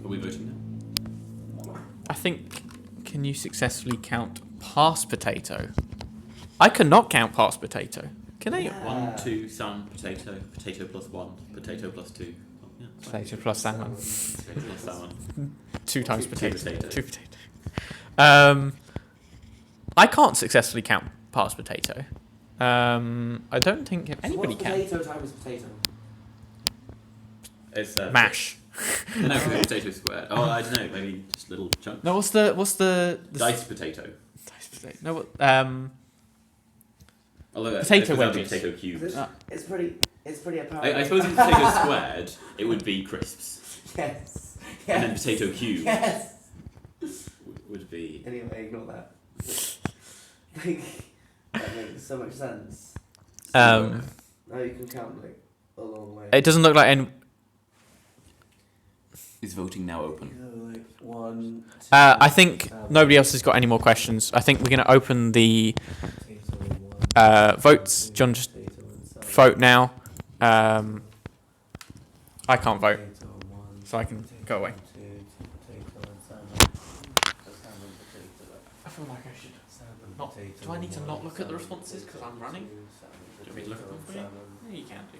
Are we voting now? I think, can you successfully count past potato? I cannot count past potato. Can I? Yeah. 1, 2, sun, potato, potato plus 1, potato plus 2. Oh, yeah, Potato plus salmon. Potato plus salmon. 2 times potato. potato. 2 potato. I can't successfully count past potato. I don't think anybody What's can. potato times potato? It's Mash. No, because it's potato squared. Oh, I don't know. Maybe just little chunks. No, what's the Diced potato. diced potato? No, what? Although Potato that'd be wedges. potato cubes. It's pretty apparent. I suppose if potato squared, it would be crisps, Yes. and then Yes. potato cubes Yes. would be. Anyway, ignore that. Like, that makes so much sense. Um, Now you can count like a long way. it doesn't look like any. Is voting now open? Like 1, 2, I think 7, nobody else has got any more questions. I think we're going to open the potato 1, votes. John, just potato and salmon. vote now. I can't vote, Potato 1, so I can go away. potato 2, potato and salmon. Salmon, potato. I feel like I should. Salmon, Not- potato, do I need to not look at the salmon, responsses 'cause I'm running? potato, salmon, Do you want me to look at them for you? potato, Yeah, you can do.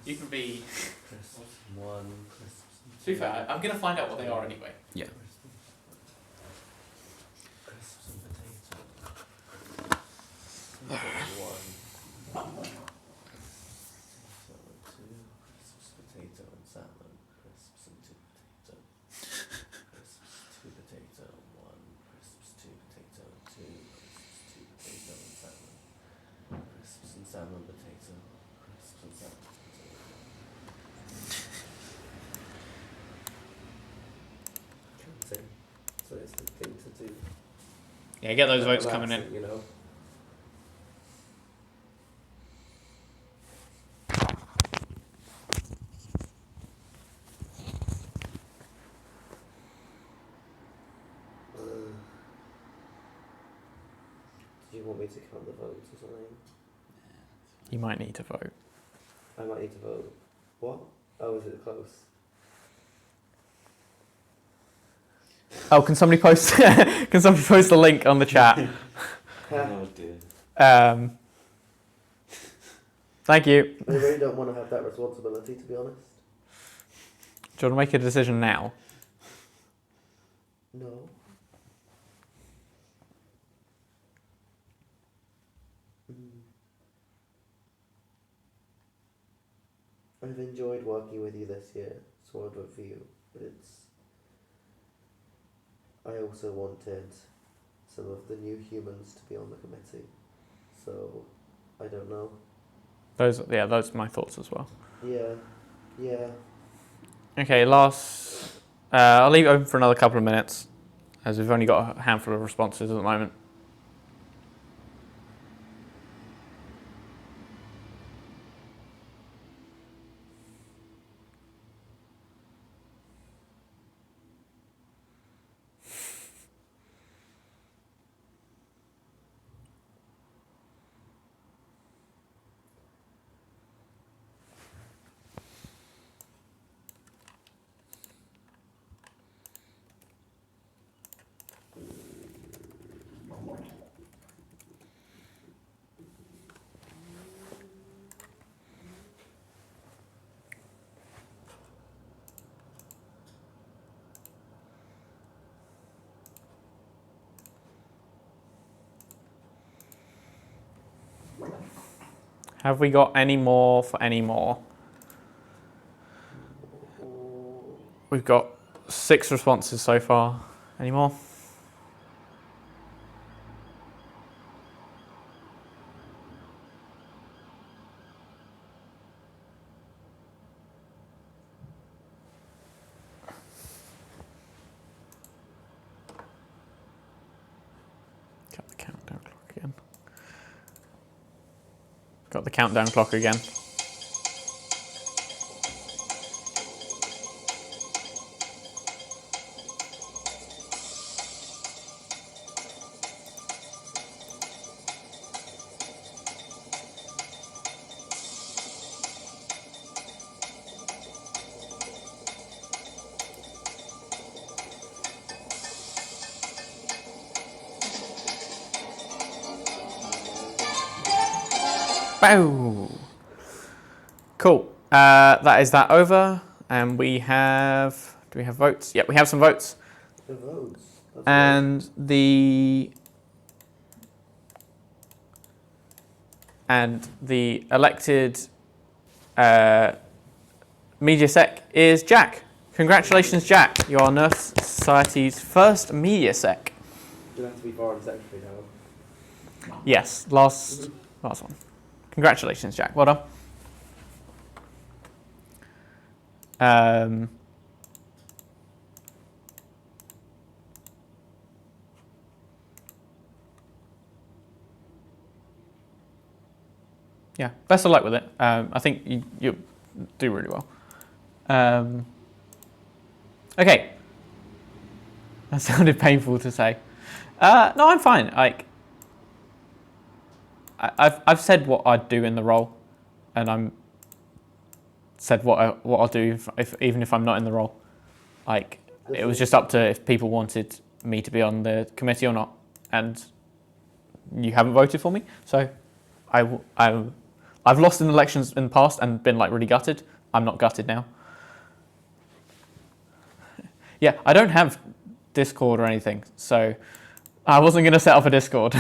You can be. Crisps 1, crisps To be fair, I'm going to find out what they are anyway. Yeah. Crisps and potato. Potato 1. Potato 2, crisps, potato and salmon. Crisps and 2 potato. Crisps 2 potato 1. Crisps 2 potato 2. Crisps 2 potato and salmon. Crisps and salmon potato. Crisps and salmon potato. Counting. So it's the thing to do. Yeah, get those votes That's coming in. it, you know. Do you want me to count the votes or something? You might need to vote. I might need to vote. What? Oh, is it close? Oh, can somebody post? Can somebody post the link on the chat? Oh dear. Thank you. I really don't want to have that responsibility, to be honest. Do you want to make a decision now? No. I've enjoyed working with you this year, so I'd vote for you. But I also wanted some of the new humans to be on the committee, so I don't know. Those are my thoughts as well. Yeah. Okay, last. I'll leave it open for another couple of minutes, as we've only got a handful of responses at the moment. Have we got any more for any more? We've got 6 responses so far. Any more? Got the countdown clock again. Got the countdown clock again. Bow. Cool. That is that over, and we have. Do we have votes? Yeah, we have some votes. The votes. That's And the elected media sec is Jack. Congratulations, Jack. You are NERF Society's first media sec. You have to be foreign secretary now. Yes, last one. Congratulations, Jack. Well done. Yeah, best of luck with it. I think you'll do really well. Okay. That sounded painful to say. No, I'm fine. I've said what I'd do in the role, and I'm said what I'll do even if I'm not in the role. It was just up to if people wanted me to be on the committee or not, and you haven't voted for me, so I've lost in elections in the past and been like really gutted. I'm not gutted now. Yeah, I don't have Discord or anything, so I wasn't going to set up a Discord.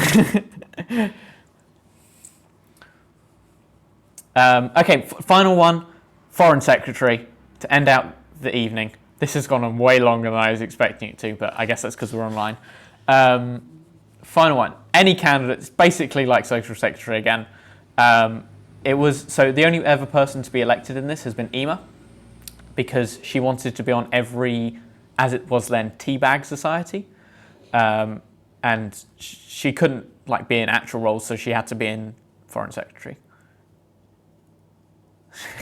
Okay, final one, Foreign Secretary, to end out the evening. This has gone on way longer than I was expecting it to, but I guess that's because we're online. Final one, any candidates, basically like Social Secretary again. So the only ever person to be elected in this has been Ema, because she wanted to be on every, as it was then, teabag society. And she couldn't like be in actual roles, so she had to be in Foreign Secretary.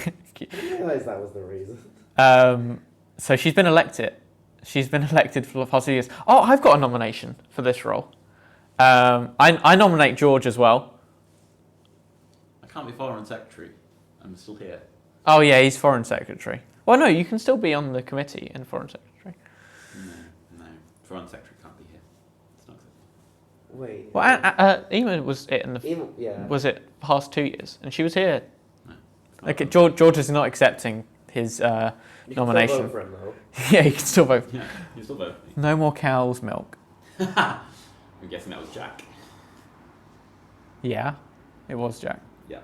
I didn't realise that was the reason. So she's been elected. She's been elected for the past 2 years. Oh, I've got a nomination for this role. I nominate George as well. I can't be Foreign Secretary. I'm still here. Oh yeah, he's Foreign Secretary. Well, no, you can still be on the committee in Foreign Secretary. No. Foreign Secretary can't be here. It's not acceptable. Wait. Well, Ema was it in the Yeah. was it past 2 years, and she was here. No. Okay, George is not accepting his You can still nomination. vote for him, though. Yeah, you can still vote. Yeah, you still vote. No more cow's milk. I'm guessing that was Jack. Yeah, it was Jack. Yeah.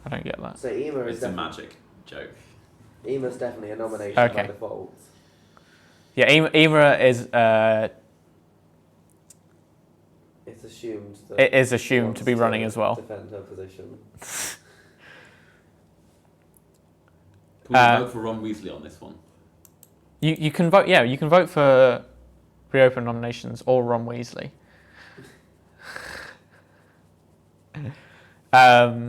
I don't get that. So Ema is It's a magic joke. Ema's definitely a nomination Okay. by default. Yeah, Ema is. It's assumed that It is she assumed wants to be running as well. Defend her position. Can we vote for Ron Weasley on this one? You can vote. Yeah, you can vote for reopen nominations or Ron Weasley. Yeah,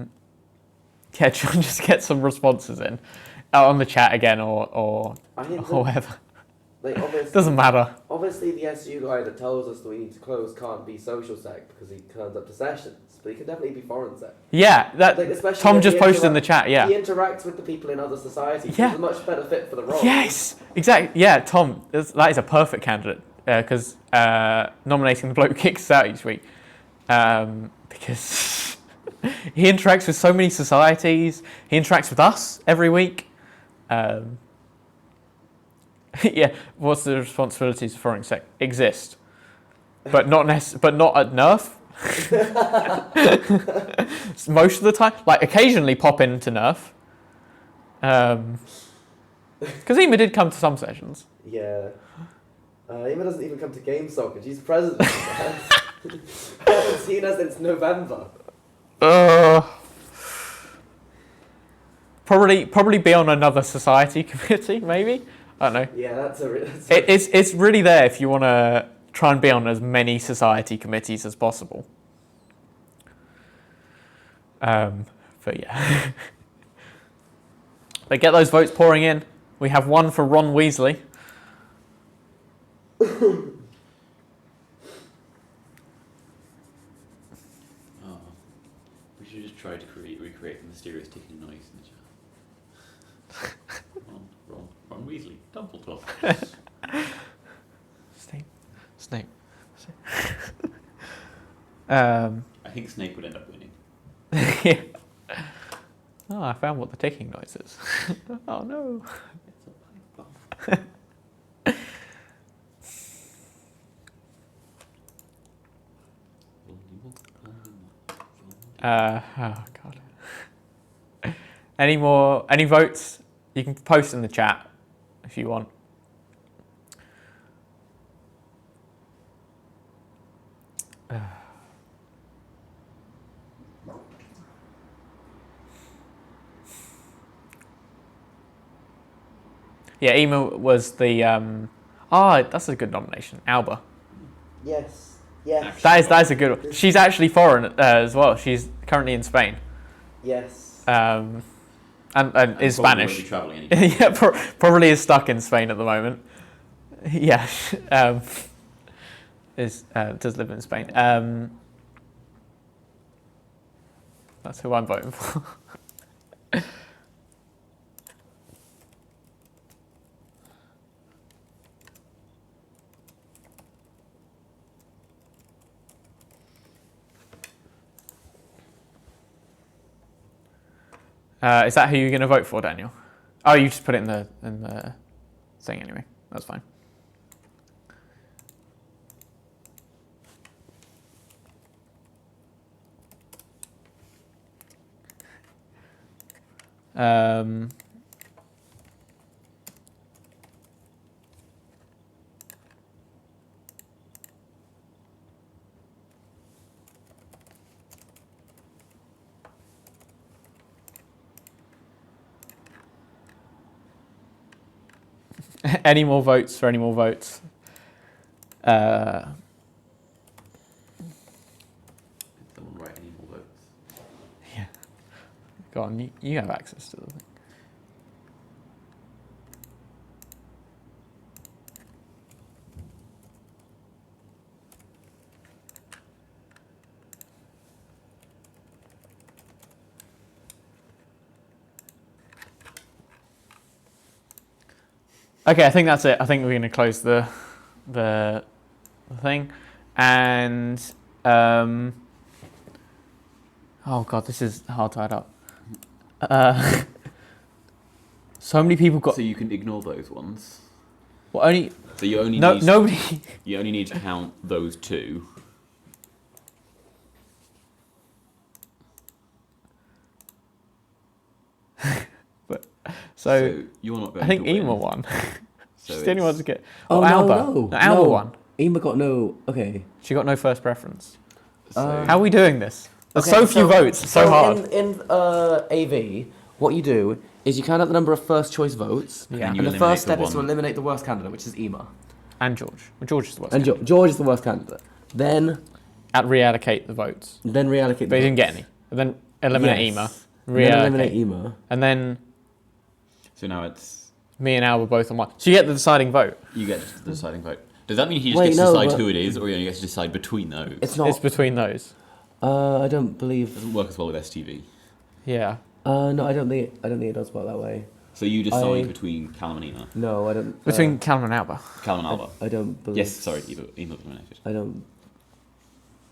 John, just get some responses in on the chat again or I think or whatever. like obviously, Doesn't matter. obviously the SU guy that tells us that we need to close can't be social sec because he turns up to sessions, but he can definitely be foreign sec. Yeah, that Like, especially Tom when just he posted in the chat. Yeah. He interacts with the people in other societies. Yeah. He's a much better fit for the role. Yes, exactly. Yeah, Tom, that is a perfect candidate because nominating the bloke kicks us out each week because he interacts with so many societies. He interacts with us every week. Yeah, what's the responsibilities of foreign sec? Exist, but not but not at NERF. Most of the time, like occasionally pop into NERF. Because Ema did come to some sessions. Yeah. Ema doesn't even come to Game Soccer. She's president. I haven't seen her since November. Probably be on another society committee, maybe. I don't know. Yeah, that's It's really there if you want to try and be on as many society committees as possible. But yeah. But get those votes pouring in. We have one for Ron Weasley. Oh, we should just try to recreate the mysterious ticking noise in the chat. Ron Weasley, Dumbledore. Snape. I I think Snape would end up winning. yeah. Oh, I found what the ticking noise is. Oh no. It's a pipe bomb. Oh god. Any votes? You can post in the chat if you want. Yeah, Ema was the that's a good nomination. Alba. Yes. Yes. That is a good one. She's actually foreign as well. She's currently in Spain. Yes. And is Probably Spanish. won't be travelling anywhere. Yeah, probably is stuck in Spain at the moment. Yeah, does live in Spain. That's who I'm voting for. Is that who you're going to vote for, Daniel? Oh, you just put it in the thing anyway. That's fine. Any more votes for any more votes? Did someone write any more votes? Yeah. Go on, you have access to the thing. Okay, I think that's it. I think we're going to close the thing, and oh god, this is hard tied up. So many people got. So you can ignore those ones. Well, only. So you only No, need, nobody. You only need to count those two. So you're not going I think to win. Ema won. So She's the only one to get. Oh, Alba. no. Alba No. won. Ema got no. Okay. She got no first preference. So How are we doing this? There's Okay, so few votes. So hard. In AV, what you do is you count out the number of first choice votes, Yeah. And you and the eliminate first the step is to one- eliminate the worst candidate, which is Ema. And George. Well, George is the worst. And George is the worst candidate. Then Reallocate the votes. reallocate. But he didn't get any. And then eliminate Yes. Ema. Then Reallocate. eliminate Ema. And then So now it's me and Al were both on one. So you get the deciding vote. you get the deciding vote. Does that mean he just Wait, gets to no, decide but- who it is, or he only gets to decide between those? It's not. It's between those. I don't believe. doesn't work as well with STV. Yeah. No, I don't think. I don't think it does work that way. So you decide I- between Callum and Ema. No, I don't. Between Callum and Alba. Callum and Alba. I don't believe. Yes, sorry, Ema was eliminated. I don't.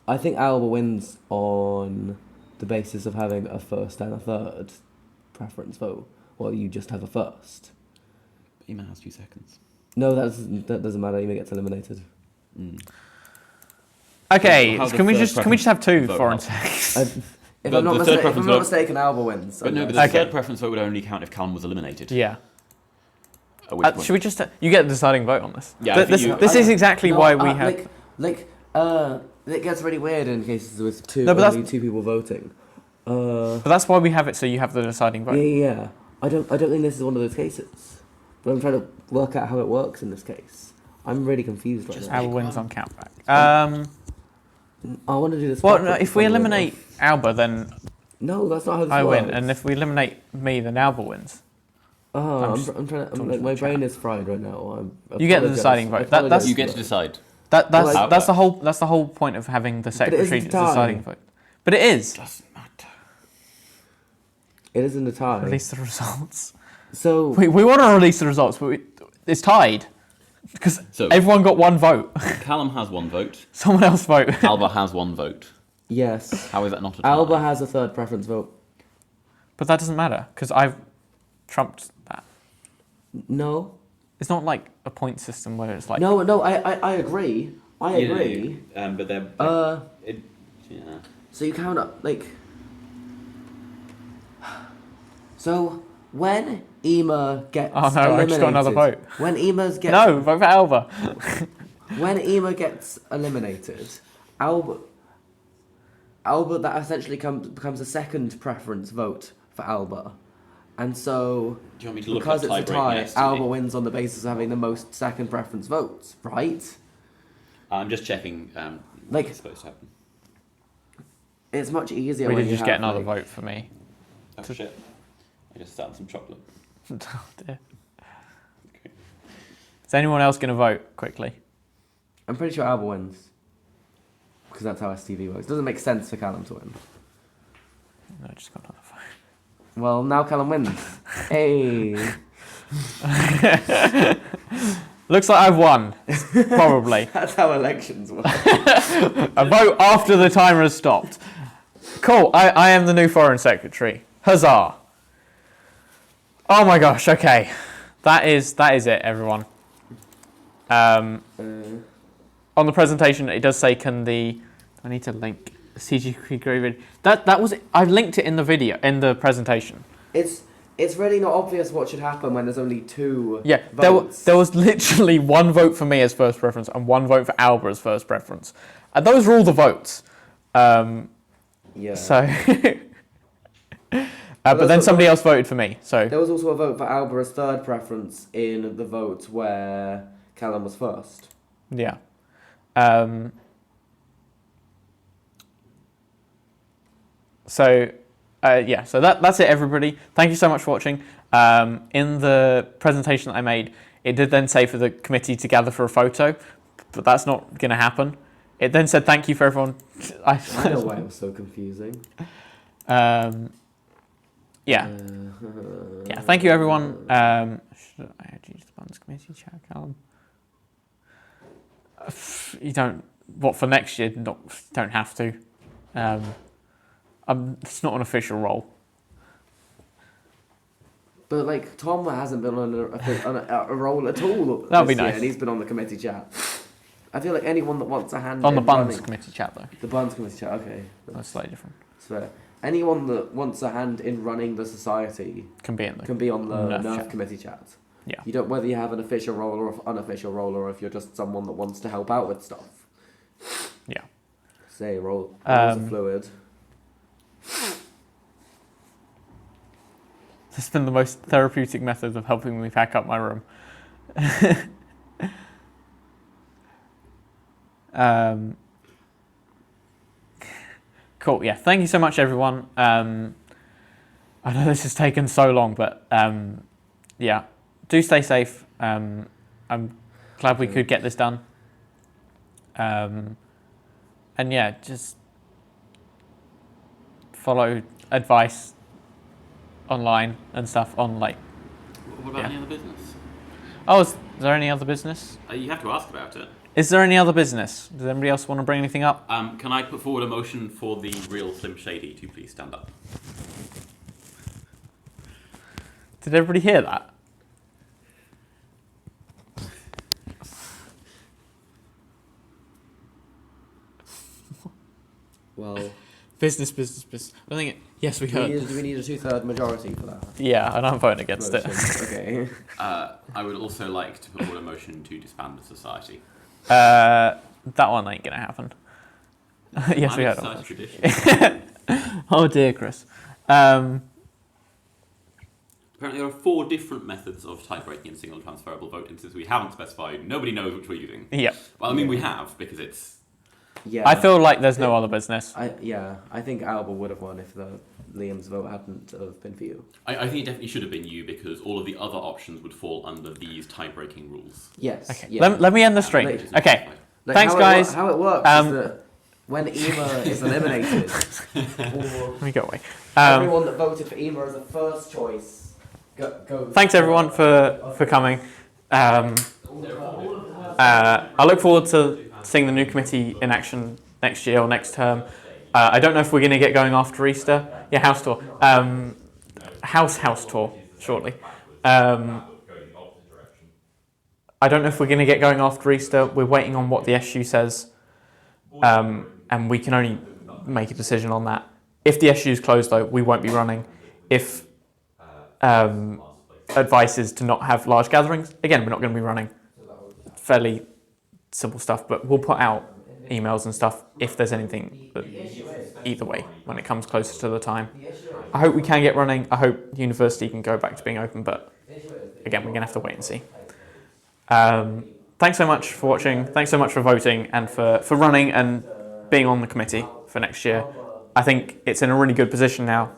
I think Alba wins on the basis of having a first and a third preference vote, while you just have a first. Ema has 2 seconds. No, that doesn't matter. Ema gets eliminated. Mm. Okay, How's the can we third just have two vote foreign help? texts? If But I'm not, the third if I'm preference not vote- mistaken, Alba wins. But no, but Okay. the Okay. third preference vote would only count if Callum was eliminated. Yeah. At which point- Should we just? You get the deciding vote on this. Yeah, I think This you- is exactly No, why we have. it gets really weird in cases with No, but only two people voting. But that's why we have it. So you have the deciding vote. Yeah. I don't think this is one of those cases. But I'm trying to work out how it works in this case. I'm really confused right now. Alba wins on countback. I want to do this. Well, backwards no, if we before we eliminate win. Alba, then No, that's not how this I works. win, and if we eliminate me, then Alba wins. Oh, I'm I'm, just I'm trying to. talking like, to my the brain is fried right now. You get the deciding vote. That's- You get to decide. That's Well, that's the whole point of having the it secretary isn't is a tie. deciding vote. But it is. Doesn't matter. It isn't a tie. Release the results. So We want to release the results, but it's tied because So- everyone got one vote. Callum has 1 vote. Someone else vote. Alba has 1 vote. yes, How is that not a tie? Alba has a third preference vote. But that doesn't matter because I've trumped that. No, It's not like a point system where it's like no. I agree. I agree. But they're. It, yeah. So you count up like. So when Ema gets Oh, no, I just got another eliminated- vote. When Ema's gets no, vote for Alba. when Ema gets eliminated, Alba that essentially becomes a second preference vote for Alba, and so Do you want me to look because at it's a tie-breaking tie, yesterday? Alba wins on the basis of having the most second preference votes, right? I'm just checking Like- what's supposed to happen. It's much easier. We when did you just get have, another like- vote for me. Oh shit. I just started some chocolate. Oh, dear. Is anyone else going to vote quickly? I'm pretty sure Alba wins because that's how STV works. It doesn't make sense for Callum to win. No, I just got another vote. Well, now Callum wins. Hey. Looks like I've won. Probably. That's how elections work. A vote after the timer has stopped. Cool. I am the new foreign secretary. Huzzah. Oh my gosh. Okay, that is it, everyone. On the presentation, it does say, "Can the?" I need to link CG Graded. That was it. I've linked it in the video in the presentation. It's really not obvious what should happen when there's only 2 Yeah, votes. there was literally 1 vote for me as first preference and 1 vote for Alba as first preference. And those were all the votes. Yeah. So, but then somebody else voted for me. So There was also a vote for Alba as third preference in the vote where Callum was first. yeah. So that's it, everybody. Thank you so much for watching. In the presentation that I made, it did then say for the committee to gather for a photo, but that's not going to happen. It then said thank you for everyone. I know why it was so confusing. Yeah. Yeah. Thank you, everyone. Should I add you to the Buns committee chat, Callum? You don't. What for next year? Don't have to. It's not an official role. But like Tom hasn't been on a role at all. That'd be this year, nice. And he's been on the committee chat. I feel like anyone that wants a hand On the in Buns running- committee chat, though. The Buns committee chat. Okay, That's slightly different. that's fair. Anyone that wants a hand in running the society Can be in the. can be on the NERF NERF chat. committee chat. Yeah. You don't whether you have an official role or an unofficial role, or if you're just someone that wants to help out with stuff. Yeah. Say roles are fluid. This has been the most therapeutic method of helping me pack up my room. Cool. Yeah. Thank you so much, everyone. I know this has taken so long, but yeah, do stay safe. I'm glad we could get this done. And yeah, just follow advice online and stuff on What about Yeah. any other business? Oh, is there any other business? You have to ask about it. Is there any other business? Does anybody else want to bring anything up? Can I put forward a motion for the real Slim Shady to please stand up? Did everybody hear that? Well, Business. I don't think it. Yes, we do we heard. need a 2/3 majority for that? Yeah, and I'm voting against Motion. it. Okay. I would also like to put forward a motion to disband the society. That one ain't gonna happen. Yes, we heard. Society tradition. Oh dear, Chris. Apparently there are 4 different methods of type breaking and single transferable vote, and since we haven't specified, nobody knows which we're using. Yep. Well, I mean, we have, because it's... Yeah. I feel like there's no other business. I think Alba would have won if Liam's vote hadn't have been for you. I think it definitely should have been you, because all of the other options would fall under these tie-breaking rules. Yes. Okay. Yeah. Let me end the stream. Like- Okay. Like, Thanks, guys. How it works is that when Ema is eliminated, or Let me go away. everyone that voted for Ema as a first choice goes. Thanks everyone for coming. I look forward to seeing the new committee in action next year or next term. I don't know if we're going to get going after Easter. Yeah, house tour. House tour shortly. I don't know if we're going to get going after Easter. We're waiting on what the SU says, and we can only make a decision on that. If the SU is closed, though, we won't be running. If advice is to not have large gatherings, again, we're not going to be running. Fairly simple stuff, but we'll put out emails and stuff if there's anything. But either way, when it comes closer to the time, I hope we can get running. I hope the university can go back to being open, but again, we're going to have to wait and see. Thanks so much for watching. Thanks so much for voting and for running and being on the committee for next year. I think it's in a really good position now,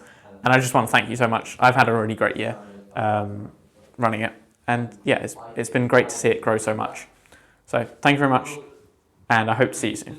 and I just want to thank you so much. I've had a really great year running it, and yeah, it's been great to see it grow so much. So thank you very much, and I hope to see you soon.